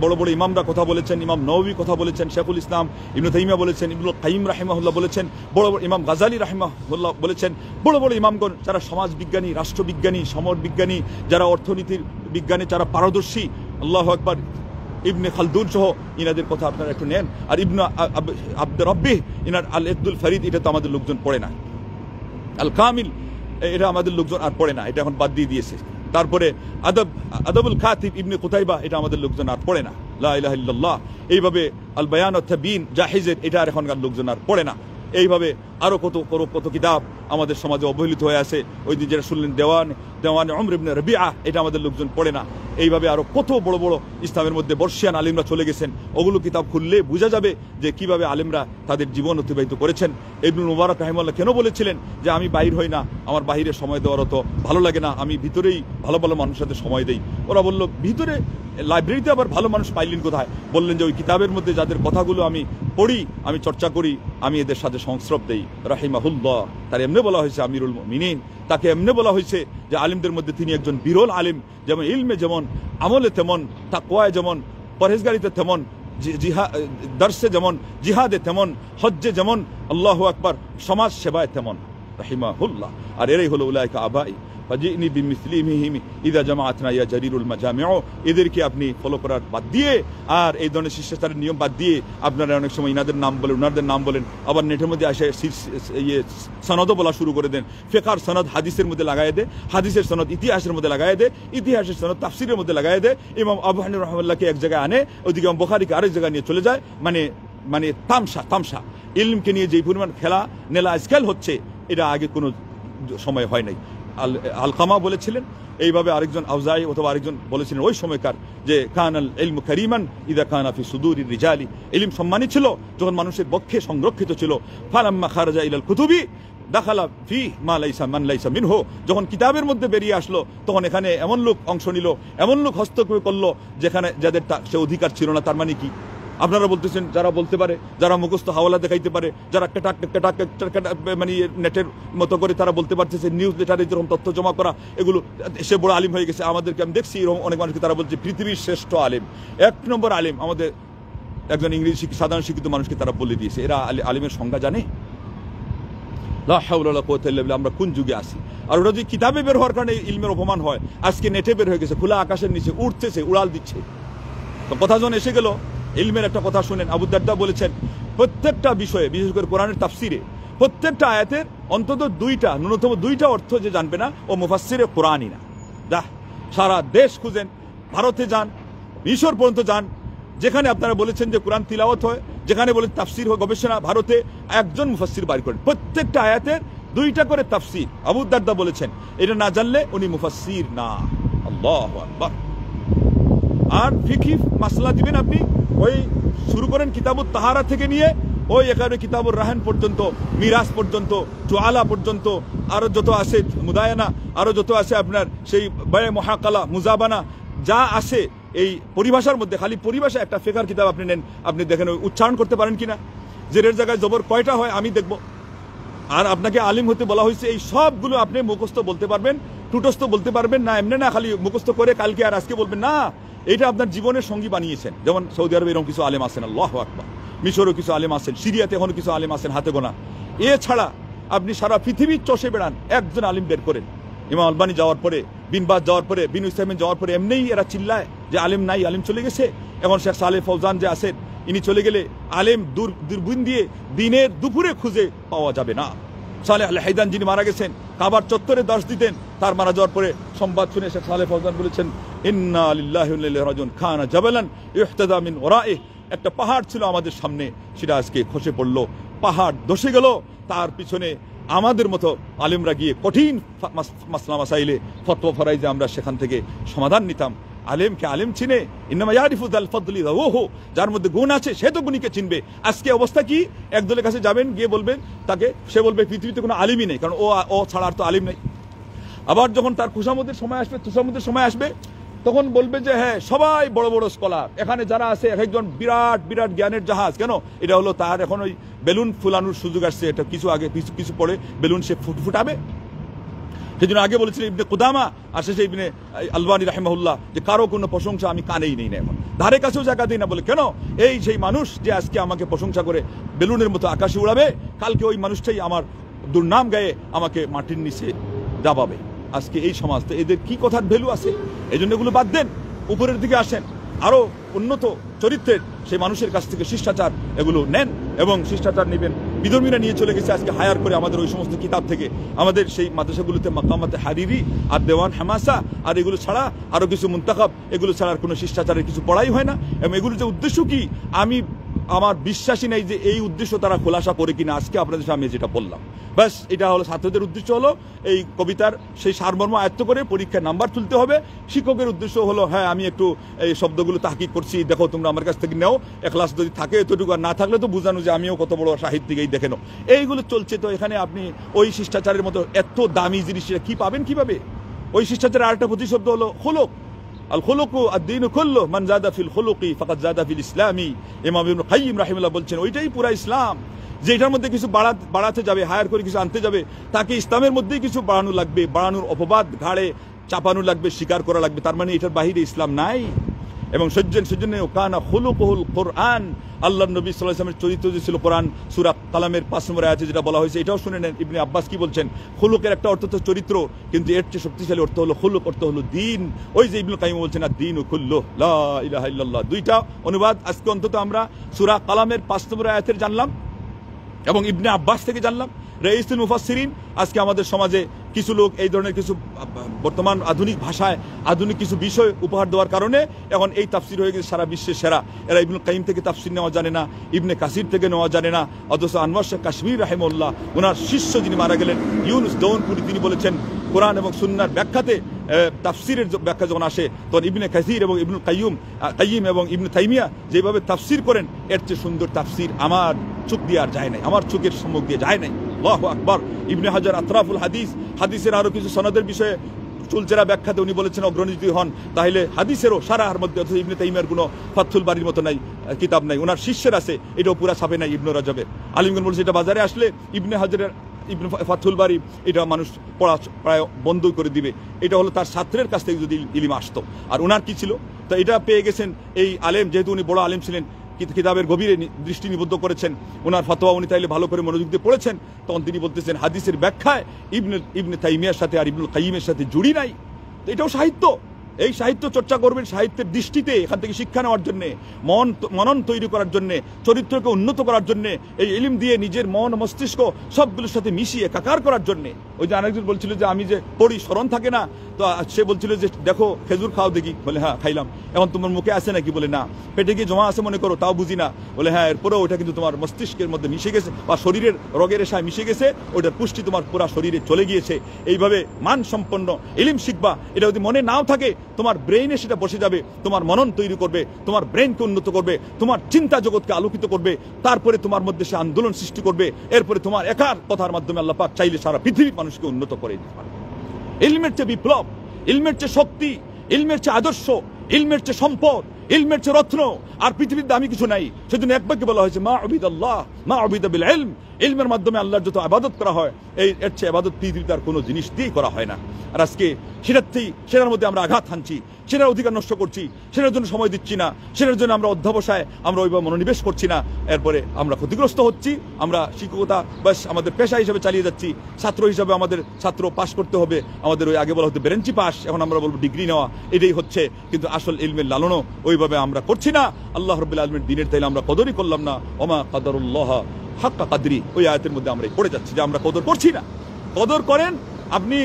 Speaker 2: বড় বড় ইমামরা কথা বলেছেন, ইমাম নওয়ী কথা বলেছেন, শেখুল ইসলাম ইবনে তাইমিয়া বলেছেন, ইবনুল কাইয়িম রাহিমাহুল্লাহ বলেছেন, বড় বড় ইমাম গাজালি রাহিমাহুল্লাহ বলেছেন, বড় বড় ইমামগণ যারা সমাজবিজ্ঞানী, রাষ্ট্রবিজ্ঞানী, সমরবিজ্ঞানী, যারা অর্থনীতির বিজ্ঞানে যারা পারদর্শী, আল্লাহু আকবার, ইবনে খালদুন সহ ইনাদের কথা আপনারা একটু নেন। আর ইবনে আব্দ রব্বিহ ইনার আল ইকদুল ফরিদ, এটা তো আমাদের লোকজন পড়ে না। আল কামিল, এটা আমাদের লোকজন আর পড়ে না, এটা এখন বাদ দিয়ে দিয়েছে। তারপরে আদবুল খাতিব ইবনে কুতাইবা, এটা আমাদের লোকজন আর পড়ে না। লা ইলাহা ইল্লাল্লাহ। এইভাবে আল বায়ান ওয়াত তাবিন জাহিজের, এটা আর এখনকার লোকজন আর পড়ে না। এইভাবে আরো কত কিতাব আমাদের সমাজে অবহেলিত হয়ে আছে। ওই দিন যেটা শুনলেন দেওয়ান উমর ইবনে রবিআ, এটা আমাদের লোকজন পড়ে না। এইভাবে আরো কত বড় বড় ইসলামের মধ্যে বর্ষিয়ান আলিমরা চলে গেছেন, ওগুলো কিতাব খুললে বোঝা যাবে যে কিভাবে আলিমরা তাদের জীবন অতিবাহিত করেছেন। ইবনুল মুবারক রাহিমাহুল্লাহ কেন বলেছিলেন যে আমি বাইর হই না, আমার বাহিরে সময় দেওয়ার অত ভালো লাগে না, আমি ভিতরেই ভালো ভালো মানুষের সাথে সময় দেই। ওরা বলল ভিতরে লাইব্রেরিতে আবার ভালো মানুষ পাইলেন কোথায়? বললেন যে ওই কিতাবের মধ্যে যাদের কথাগুলো আমি পড়ি, আমি চর্চা করি, আমি এদের সাথে সংস্রব দেই। রাহিমাহুল্লাহ, তার এমনি বলা হয়েছে আমিরুল মুমিনিন, তাকে এমনি বলা হয়েছে যে আলিমদের মধ্যে তিনি একজন বিরল আলিম, যেমন ইলমে যেমন, আমলে তেমন, তাকওয়ায় যেমন, পরহেজগারিতে তেমন, দর্শে যেমন, জিহাদে তেমন, হজ্জে যেমন, আল্লাহু আকবার, সমাজ সেবায় তেমন। রাহিমাহুল্লাহ। আর এরাই হলো উলাইকা আবাই ফাজিনি বিমিসলিহিম ইযা জামাআতনা ইয়া জারিরুল মাজামিউ। এদেরকে আপনি ফলো করার বাদ দিয়ে, আর এই ধরনের শিষ্টাচারের নিয়ম বাদ দিয়ে আপনারা অনেক সময় ইনাদের নাম বলেন, উনাদের নাম বলেন, আবার নেটের মধ্যে আসে সনদও বলা শুরু করে দেন। ফিকহার সনদ হাদিসের মধ্যে লাগাই দে, হাদিসের সনদ ইতিহাসের মধ্যে লাগাই দে, ইতিহাসের সনদ তাফসিরের মধ্যে লাগাই দে। ইমাম আবু হানিফা রাহিমাহুল্লাহকে এক জায়গায় আনে, ওইদিকে ইমাম বুখারীকে আরেক জায়গায় নিয়ে চলে যায়। মানে তামসা। ইলমকে নিয়ে যে পরিমাণ খেলা নেলা আজকাল হচ্ছে, এটা আগে কোনো সময় হয় নাই। আলকামা বলেছিলেন এইভাবে, আরেকজন আউজাই অথবা আরেকজন বলেছিলেন ওই সময়কার, যে কানাল ইলমু কারীমান ইযা কানা ফি সুদুরির রিজালি। ইলম সম্মানী ছিল যখন মানুষের বক্ষে সংরক্ষিত ছিল। ফালাম্মা খারাজা ইলাল কুতুবি দাখালা ফি মা লাইসা মান লাইসা মিনহু, যখন কিতাবের মধ্যে বেরিয়ে আসলো তখন এখানে এমন লোক অংশ নিল, এমন লোক হস্তক্ষেপ করলো যেখানে যাদের সে অধিকার ছিল না। তার মানে কি? আপনারা বলতেছেন যারা বলতে পারে, যারা মুখস্থ হাওয়ালা দেখাইতে পারে, যারা মানে নেটের মতো করে তারা বলতে পারতেছে, নিউজ লেটারে যেরকম তথ্য জমা করা, এগুলো সে বড় আলিম হয়ে গেছে। আমাদেরকে আমি দেখছি এরকম অনেক মানুষকে তারা বলছে পৃথিবীর শ্রেষ্ঠ আলিম, 1 নম্বর আলিম। আমাদের একজন ইংরেজি সাধারণ শিক্ষিত মানুষকে তারা বলে দিয়েছে। এরা আলিমের সংজ্ঞা জানে? লা হাওলা ওয়ালা কুওয়াতা ইল্লা বিল্লাহ। আমরা কোন যুগে আছি? আর ওরা যদি কিতাবে বের হওয়ার কারণে ইলমের অপমান হয়, আজকে নেটে বের হয়ে গেছে, খোলা আকাশের নিচে উঠতেছে, উড়াল দিচ্ছে। তো কথা যখন এসে গেল, ইলমের একটা কথা শুনেন। আবু দারদা বলেছেন প্রত্যেকটা বিষয়ে, বিশেষ করে কোরআনের তাফসিরে প্রত্যেকটা আয়াতের অন্তত 2টা, ন্যূনতম 2টা অর্থ যে জানবে না ও মুফাসসিরে কোরআনই না। সারা দেশ খুঁজেন, ভারতে যান, মিশর পর্যন্ত যান, যেখানে আপনারা বলেছেন যে কোরআন তিলাওয়াত হয়, যেখানে বলেন তাফসির হয় গবেষণা, ভারতে একজন মুফাসসির বাইর করেন, প্রত্যেকটা আয়াতের 2টা করে তাফসির। আবু দারদা বলেছেন এটা না জানলে উনি মুফাসসির না। আল্লাহু আকবার। আর ফিকহি মাসলা দিবেন আপনি, ওই শুরু করেন কিতাবুত তাহারা থেকে নিয়ে ওই একেবারে কিতাবুর রাহান পর্যন্ত, মিরাস পর্যন্ত, চুআলা পর্যন্ত, আরো যত আছে মুদায়ানা, আরো যত আছে আপনার সেই বায়ে মুহাকালা, মুজাবানা, যা আছে এই পরিভাষার মধ্যে, খালি পরিভাষা একটা ফিকহের কিতাব আপনি নেন, আপনি দেখেন উচ্চারণ করতে পারেন কিনা, জেরের জায়গায় জবর কয়টা হয় আমি দেখব। আর আপনাকে আলিম হতে বলা হয়েছে, এই সবগুলো আপনি মুখস্থ বলতে পারবেন, টুটস্থ বলতে পারবেন না, এমনি না খালি মুখস্থ করে কালকে আর আজকে বলবেন না। এটা আপনার জীবনের সঙ্গী বানিয়েছেন। যেমন সৌদি আরবে এরকম কিছু আলেম আছেন, আল্লাহু আকবার। মিশরও কিছু আলেম আছেন, সিরিয়াতে এখনো কিছু আলেম আছেন হাতে গোনা। এছাড়া আপনি সারা পৃথিবীর চষে বেড়ান, একজন আলিম বের করেন। ইমাম আলবানী যাওয়ার পরে, বিন বাজ যাওয়ার পরে, বিন উসাইমিন যাওয়ার পরে এমনিই এরা চিল্লায় যে আলেম নাই, আলেম চলে গেছে। এখন শেখ সালেহ ফৌজান যে আছেন, ইনি চলে গেলে আলেম দূরবীন দিয়ে দিনের দুপুরে খুঁজে পাওয়া যাবে না। সালেহ আল হাইদান যিনি মারা গেছেন, কাবার চত্বরে দর্শ দিতেন, তার মারা যাওয়ার পরে সংবাদ শুনে শেখ সালেহ ফৌজান বলেছেন ইন্না লিল্লাহি ওয়া ইন্না ইলাইহি রাজিউন, খানা জাবালান ইহতাদা মিন ওরাইহি, একটা পাহাড় ছিল আমাদের সামনে, সেটা আজকে খসে পড়লো, পাহাড় ধসে গেল। তার পিছনে আমাদের মতো আলেমরা গিয়ে কঠিন মাসলা মাসাইলে ফতোয়া ফরাইজে আমরা সেখান থেকে সমাধান নিতাম। আলেমকে আলেম চিনে, ইন্নামা ইয়ারিফু যাল ফাদলি যাওহু, যার মধ্যে গুণ আছে সে তো গুণীকে চিনবে। আজকে অবস্থা কি? একদলের কাছে যাবেন, গিয়ে বলবেন তাকে, সে বলবে পৃথিবীতে কোনো আলিমই নেই, কারণ ও ছাড়া আর তো আলিম নেই। আবার যখন তার খুশামদের সময় আসবে, তুষামদের সময় আসবে, তখন বলবে যে হ্যাঁ সবাই বড় বড় স্কলার, এখানে যারা আছে এক একজন বিরাট বিরাট জ্ঞানের জাহাজ। কেন? এটা হলো তার এখন ওই বেলুন ফুলানোর সুযোগ আসছে, এটা কিছু আগে কিছু পরে বেলুন সে ফুটাবে। সেই জন্য আগে বলেছিলেন ইবনে কুদামা আর শেষে ইবনে আলবানী রাহিমাহুল্লাহ যে কারো কোনো প্রশংসা আমি কানেই নেই না, এখন ধারে কাছেও জায়গা দিই না। বলে কেন? এই সেই মানুষ যে আজকে আমাকে প্রশংসা করে বেলুনের মতো আকাশে উড়াবে, কালকে ওই মানুষটাই আমার দুর্নাম গায়ে আমাকে মাটির নিচে দাবাবে। আজকে এই সমাজ, তো এদের কি কথার ভ্যালু আছে? এই জন্য এগুলো বাদ দেন, উপরের দিকে আসেন, আরো উন্নত চরিত্রের সেই মানুষের কাছ থেকে শিষ্টাচার এগুলো নেন, এবং শিষ্টাচার নেবেন। বিধর্মীরা নিয়ে চলে গেছে আজকে হায়ার করে আমাদের ওই সমস্ত কিতাব থেকে, আমাদের সেই মাদ্রাসাগুলোতে মাকামাতে হারিরি আর দেওয়ান হামাসা আর এগুলো ছাড়া আরো কিছু মুন্তাখাব, এগুলো ছাড়া আর কোনো শিষ্টাচারের কিছু পড়াই হয় না। এবং এগুলো যে উদ্দেশ্য কি, আমি আমার বিশ্বাসই নেই যে এই উদ্দেশ্য তারা খোলাসা করে কিনা। আজকে আপনাদের সামনে যেটা বললাম, ব্যাস এটা হলো ছাত্রদের উদ্দেশ্য, হলো এই কবিতার সেই সারমর্ম আয়ত্ত করে পরীক্ষায় নাম্বার তুলতে হবে। শিক্ষকের উদ্দেশ্য হলো হ্যাঁ আমি একটু এই শব্দগুলো তাহকিক করছি, দেখো তোমরা আমার কাছ থেকে নেও, এখলাস যদি থাকে এতটুকু, আর না থাকলে তো বোঝানো যে আমিও কত বড় সাহিত্যিক, এই দেখে নাও। এইগুলো চলছে। তো এখানে আপনি ওই শিষ্টাচারের মতো এত দামি জিনিসটা কি পাবেন কিভাবে? ওই শিষ্টাচারের আরেকটা প্রতিশব্দ হলো খুলুক। আল খুলুকু আদ-দীনু কুল্লুহু মান যাদা ফিল খুলুকি ফাকাদ যাদা ফিল ইসলামি। ইমাম ইবনে কাইয়িম রাহিমাহুল্লাহ বলছেন ওইটাই পুরা ইসলাম। যে এটার মধ্যে কিছু বাড়াতে যাবে, হায়ার করে কিছু আনতে যাবে, তাকে ইসলামের মধ্যেই কিছু বাড়ানো লাগবে, বাড়ানোর অপবাদ ঘাড়ে চাপানো লাগবে, স্বীকার করা লাগবে। তার মানে এটার বাহিরে ইসলাম নাই। এবং সজ্জনে কানা খুলুকুল কোরআন, আল্লাহর নবী সাল্লাল্লাহু আলাইহি ওয়াসাল্লামের চরিত্র যে ছিল কোরআন। সূরা কালামের 5 নম্বর আয়াতে যেটা বলা হয়েছে, এটাও শুনে নেন ইবনে আব্বাস কি বলছেন। খুলুকের একটা অর্থ তো চরিত্র, কিন্তু এর চেয়ে শক্তিশালী অর্থ হলো খুলুক, অর্থ হলো দিন। ওই যে ইবনে কাইয়িম বলছেন আদ-দীনু কুল্লুহু লা ইলাহা ইল্লাল্লাহ। দুইটা অনুবাদ আজকে অন্তত আমরা সূরা কালামের 5 নম্বর আয়াতের জানলাম এবং ইবনে আব্বাস থেকে জানলাম। রাইসুল মুফাসসিরিন, আজকে আমাদের সমাজে কিছু লোক এই ধরনের কিছু বর্তমান আধুনিক ভাষায় আধুনিক কিছু বিষয় উপহার দেওয়ার কারণে এখন এই তাফসির হয়ে গেছে সারা বিশ্বের সেরা। এরা ইবনুল কাইয়িম থেকে তাফসির নেওয়া জানে না, ইবনে কাসির থেকে নেওয়া জানে না। অথচ আনোয়ার শাহ কাশ্মীর রাহিমাহুল্লাহ, ওনার শিষ্য যিনি মারা গেলেন ইউনুস দৌনপুরি, তিনি বলেছেন কোরআন এবং সুন্নাহর ব্যাখ্যাতে তাফসিরের ব্যাখ্যা যখন আসে তখন ইবনে কাসির এবং ইবনুল কাইয়িম এবং ইবনে তাইমিয়া যেভাবে তাফসির করেন, এর চেয়ে সুন্দর তাফসির আমার চোখ দিয়ে আর যায় নাই, আমার চোখের সম্মুখ দিয়ে যায় নাই। আল্লাহু আকবার। ইবনে হাজার আতরাফুল হাদিস, হাদিসের আরো কিছু সনদের বিষয়ে চুলচেরা ব্যাখ্যাতে উনি বলেছেন অগ্রণী যদি হন তাহলে হাদিসেরও সারার মধ্যে, অথচ ইবনে তাইমিয়ার কোনো ফাথুল বারির মতো নাই কিতাব নাই, ওনার শিষ্যের আছে, এটাও পুরা ছাপে নাই ইবনে রাজবের। আলিমগণ বলছে এটা বাজারে আসলে ইবনে হাজারের ইবনে ফাথুল বারি এটা মানুষ পড়া প্রায় বন্ধ করে দিবে, এটা হলো তার ছাত্রের কাছ থেকে যদি ইলম আসতো। আর ওনার কি ছিল, তো এটা পেয়ে গেছেন এই আলেম, যেহেতু উনি বড় আলেম ছিলেন, কিতাবের গভীরে দৃষ্টি নিবদ্ধ করেছেন, ওনার ফতোয়া উনি তাইলে ভালো করে মনোযোগ দিয়ে পড়েছেন, তখন তিনি বলতেছেন হাদিসের ব্যাখ্যায় ইবনে তাইমিয়ার সাথে আর ইবনুল কাইয়িমের সাথে জুড়ি নাই। তো এটাও সাহিত্য, এই সাহিত্য চর্চা করবেন সাহিত্যের দৃষ্টিতে, এখান থেকে শিক্ষা নেওয়ার জন্যে, মনন তৈরি করার জন্যে, চরিত্রকে উন্নত করার জন্যে, এই ইলম দিয়ে নিজের মন মস্তিষ্ক সবগুলোর সাথে মিশিয়ে একাকার করার জন্যে। ওই যে আরেকজন বলছিল যে আমি যে পড়ি স্মরণ থাকে না, তো সে বলছিল যে দেখো খেজুর খাও দেখি, বলে হ্যাঁ খাইলাম, এখন তোমার মুখে আসে নাকি, বলে না, পেটে গিয়ে জমা আছে মনে করো, তাও বুঝি না, বলে হ্যাঁ এরপরেও ওটা কিন্তু তোমার মস্তিষ্কের মধ্যে মিশে গেছে বা শরীরের রগের রেশায় মিশে গেছে, ওটার পুষ্টি তোমার পুরা শরীরে চলে গিয়েছে। এইভাবে মানসম্পন্ন ইলম শিখবা, এটা যদি মনে নাও থাকে তোমার ব্রেইনে সেটা বসে যাবে, তোমার মনন তৈরি করবে, তোমার ব্রেইনকে উন্নত করবে, তোমার চিন্তা জগৎকে আলোকিত করবে, তারপরে তোমার মধ্যে সে আন্দোলন সৃষ্টি করবে, এরপরে তোমার একার কথার মাধ্যমে আল্লাহ পাক চাইলে সারা পৃথিবীর মানুষকে উন্নত করে দিতে পারে। ইলমের চেয়ে বিপ্লব, ইলমের চেয়ে শক্তি, ইলমের চেয়ে আদর্শ, ইলমের চেয়ে সম্পদ, ইলমের চেয়ে রত্ন আর পৃথিবীর দামি কিছু নাই। সেজন্য এক বাক্যে বলা হয়েছে মা উবিদাল্লাহ মা উবিদা বিল ইলম, ইলমের মাধ্যমে আল্লাহর যত ইবাদত করা হয় এর চেয়ে ইবাদত পৃথিবীতে আর কোনো জিনিস দিয়েই করা হয় না। আর আজকে সেটার মধ্যে আমরা আঘাত হানছি, সেটার অধিকার নষ্ট করছি, সেটার জন্য সময় দিচ্ছি না, সেটার জন্য আমরা অধ্যবসায় আমরা ওইভাবে মনোনিবেশ করছি না, এরপরে আমরা ক্ষতিগ্রস্ত হচ্ছি। আমরা শিক্ষকতা বাস আমাদের পেশা হিসাবে চালিয়ে যাচ্ছি, ছাত্র হিসাবে আমাদের ছাত্র পাস করতে হবে, আমাদের ওই আগে বলা হতো বেরেঞ্চি পাস, এখন আমরা বলবো ডিগ্রি নেওয়া, এটাই হচ্ছে, কিন্তু আসল ইলমের লালনও ওইভাবে আমরা করছি না। আল্লাহ রাব্বুল আলামিনের দ্বীনের তাইলে আমরা কদরই করলাম না। ওমা কাদারুল্লাহ হাক্কা কাদরি, ওই আয়াতের মধ্যে আমরা পড়ে যাচ্ছি যে আমরা কদর করছি না। কদর করেন, আপনি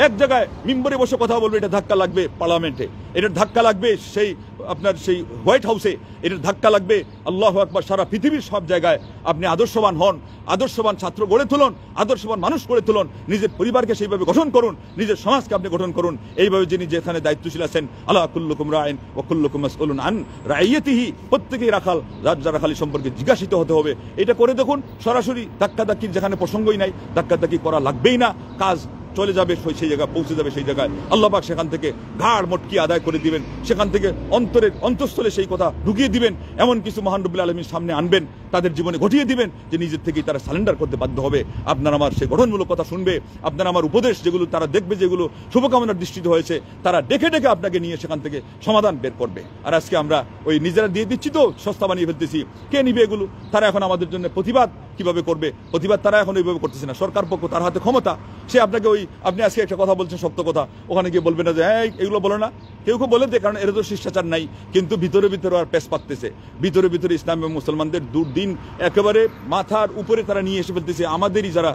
Speaker 2: এক জায়গায় মিম্বরে বসে কথা বলবে, এটা ধাক্কা লাগবে পার্লামেন্টে, এটার ধাক্কা লাগবে সেই আপনার সেই হোয়াইট হাউসে, এটার ধাক্কা লাগবে আল্লাহু আকবার সারা পৃথিবীর সব জায়গায়। আপনি আদর্শবান হন, আদর্শবান ছাত্র গড়ে তুলুন, আদর্শবান মানুষ গড়ে তুলুন, নিজের পরিবারকে সেইভাবে গঠন করুন, নিজের সমাজকে আপনি গঠন করুন। এইভাবে যিনি যেখানে দায়িত্বশীল আছেন, আলা কুল্লুকুম রাইন ওয়া কুল্লুকুম মাসউলুন আন রাইয়াতিহি, প্রত্যেকেই রাখাল, যার রাখালি সম্পর্কে জিজ্ঞাসিত হতে হবে। এটা করে দেখুন, সরাসরি ধাক্কাধাক্কির যেখানে প্রসঙ্গই নাই, ধাক্কাধাক্কি করা লাগবেই না, কাজ চলে যাবে, সেই জায়গায় পৌঁছে যাবে, সেই জায়গায় আল্লাহ পাক সেখান থেকে ঘাড় মটকি আদায় করে দিবেন, সেখান থেকে অন্তঃস্থলে সেই কথা ঢুকিয়ে দিবেন, এমন কিছু মহান রব্বুল আলামিন সামনে আনবেন, তাদের জীবনে ঘটিয়ে দিবেন যে নিজের থেকেই তারা সারেন্ডার করতে বাধ্য হবে। আপনার আমার সেই গঠনমূলক কথা শুনবে, আপনার আমার উপদেশ যেগুলো তারা দেখবে, যেগুলো শুভকামনার দৃষ্টিতে হয়েছে, তারা ডেকে ডেকে আপনাকে নিয়ে সেখান থেকে সমাধান বের করবে। আর আজকে আমরা ওই নিজেরা দিয়ে দিচ্ছি তো, সস্তা বানিয়ে ফেলতেছি, কে নিবে এগুলো? তারা এখন আমাদের জন্য প্রতিবাদ কিভাবে করবে? প্রতিবাদ তারা এখন ওইভাবে করতেছে না, সরকার পক্ষ, তার হাতে ক্ষমতা, সে আপনাকে ওই আপনি আজকে একটা কথা বলছেন শক্ত কথা, ওখানে গিয়ে বলবে না যে হ্যাঁ এগুলো বলো না, কেউ বলে দেয়, কারণ এর তো শিষ্টাচার নাই, কিন্তু ভিতরে ভিতরে আর পেশ পাকতেছে, ভিতরে ভিতরে ইসলাম এবং মুসলমানদের দুর্দিন একেবারে মাথার উপরে তারা নিয়ে এসে ফেলতেছে, আমাদেরই যারা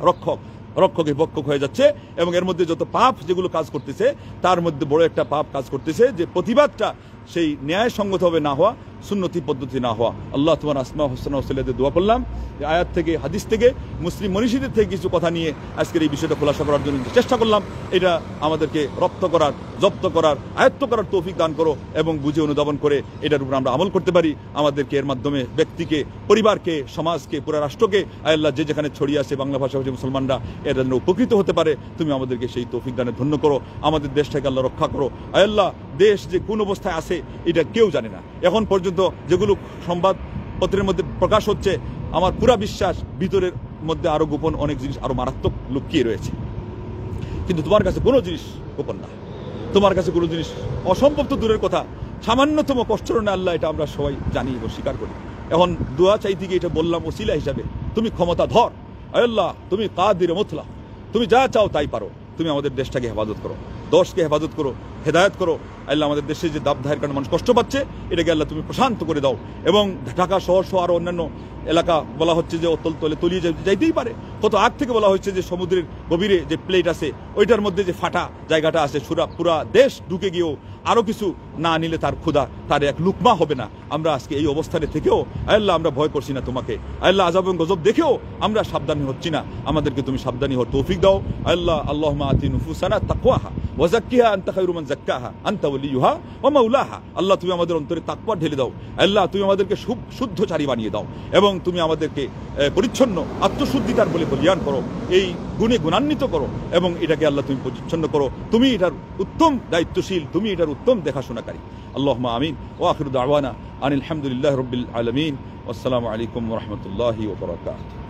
Speaker 2: রক্ষকে পক্ষক হয়ে যাচ্ছে। এবং এর মধ্যে যত পাপ যেগুলো কাজ করতেছে, তার মধ্যে বড় একটা পাপ কাজ করতেছে যে প্রতিবাদটা সেই ন্যায়সঙ্গতভাবে না হওয়া, সুন্নতি পদ্ধতি না হওয়া। আল্লাহ তোমার আসমা হোসেনা ওসিলাতে দোয়া করলাম, আয়াত থেকে, হাদিস থেকে, মুসলিম মনীষীদের থেকে কিছু কথা নিয়ে আজকের এই বিষয়টা খোলাসা করার জন্য চেষ্টা করলাম। এটা আমাদেরকে রপ্ত করার, জব্দ করার, আয়ত্ত করার তৌফিক দান করো এবং বুঝে অনুধাবন করে এটার উপর আমরা আমল করতে পারি। আমাদেরকে এর মাধ্যমে ব্যক্তিকে, পরিবারকে, সমাজকে, পুরো রাষ্ট্রকে আল্লাহ যে যেখানে ছড়িয়ে আছে বাংলা ভাষাভাষী মুসলমানরা এর জন্য উপকৃত হতে পারে, তুমি আমাদেরকে সেই তৌফিক দানে ধন্য করো। আমাদের দেশটাকে আল্লাহ রক্ষা করো। আল্লাহ দেশ যে কোন অবস্থায় আছে এটা কেউ জানে না। এখন পর্যন্ত যেগুলো সংবাদপত্রের মধ্যে প্রকাশ হচ্ছে, আমার পুরা বিশ্বাস ভিতরের মধ্যে আরো গোপন অনেক জিনিস, আরো মারাত্মক লুকিয়ে রয়েছে। কিন্তু তোমার কাছে কোনো জিনিস গোপন না, তোমার কাছে কোনো জিনিস অসম্ভব তো দূরের কথা, সামান্যতম কষ্ট না আল্লাহ, এটা আমরা সবাই জানি এবং স্বীকার করি। এখন দোয়া চাইতে গিয়ে এটা বললাম ওসিলা হিসাবে, তুমি ক্ষমতা ধর আল্লাহ, তুমি কাদির মুতলাক, তুমি যা চাও তাই পারো, তুমি আমাদের দেশটাকে হেফাজত করো, দশকে হেফাজত করো, হেদায়ত করো। আল্লাহ আমাদের দেশে যে দাবদাহের কারণে মানুষ কষ্ট পাচ্ছে, এটাকে আল্লাহ তুমি প্রশান্ত করে দাও। এবং ঢাকা শহর সহ আরো অন্যান্য এলাকা বলা হচ্ছে যে অতল তলে তলিয়ে যাইতেই পারে, কত আগ থেকে বলা হচ্ছে যে সমুদ্রের গভীরে যে প্লেট আছে ওইটার মধ্যে যে ফাটা জায়গাটা আছে, পুরা দেশ ঢুকে গিয়েও আরো কিছু না নিলে তার ক্ষুধা, তার এক লুকমা হবে না। আমরা আজকে এই অবস্থানে থেকেও আল্লাহ আমরা ভয় করছি না তোমাকে, আল্লাহ আযাব এবং গজব দেখেও আমরা সাবধানী হচ্ছি না, আমাদেরকে তুমি সাবধানী হওয়ার তৌফিক দাও আল্লাহ। আল্লাহুম্মা আতি নুফুসানা তাকওয়াহা ওয়া যাক্কিহা আনতা খায়রু মান যাক্কাহা আনতা ওয়ালিয়ুহা ওয়া মাওলাহা। আল্লাহ তুমি আমাদের অন্তরে তাকওয়া ঢেলে দাও, আল্লাহ তুমি আমাদেরকে শুদ্ধচারী বানিয়ে দাও এবং তুমি আমাদেরকে পরিচ্ছন্ন আত্মশুদ্ধিতার বলে বলিয়ান করো, এই গুণে গুণান্বিত করো এবং এটাকে আল্লাহ তুমি পরিচ্ছন্ন করো। তুমি এটার উত্তম দায়িত্বশীল, তুমি এটার উত্তম দেখাশোনাকারী। আল্লাহুম্মা আমিন। ওয়া আখিরু দাওয়ানা আনিল হামদুলিল্লাহি রাব্বিল আলামিন। ওয়াসসালামু আলাইকুম ওয়া রাহমাতুল্লাহি ওয়া বারাকাতুহু।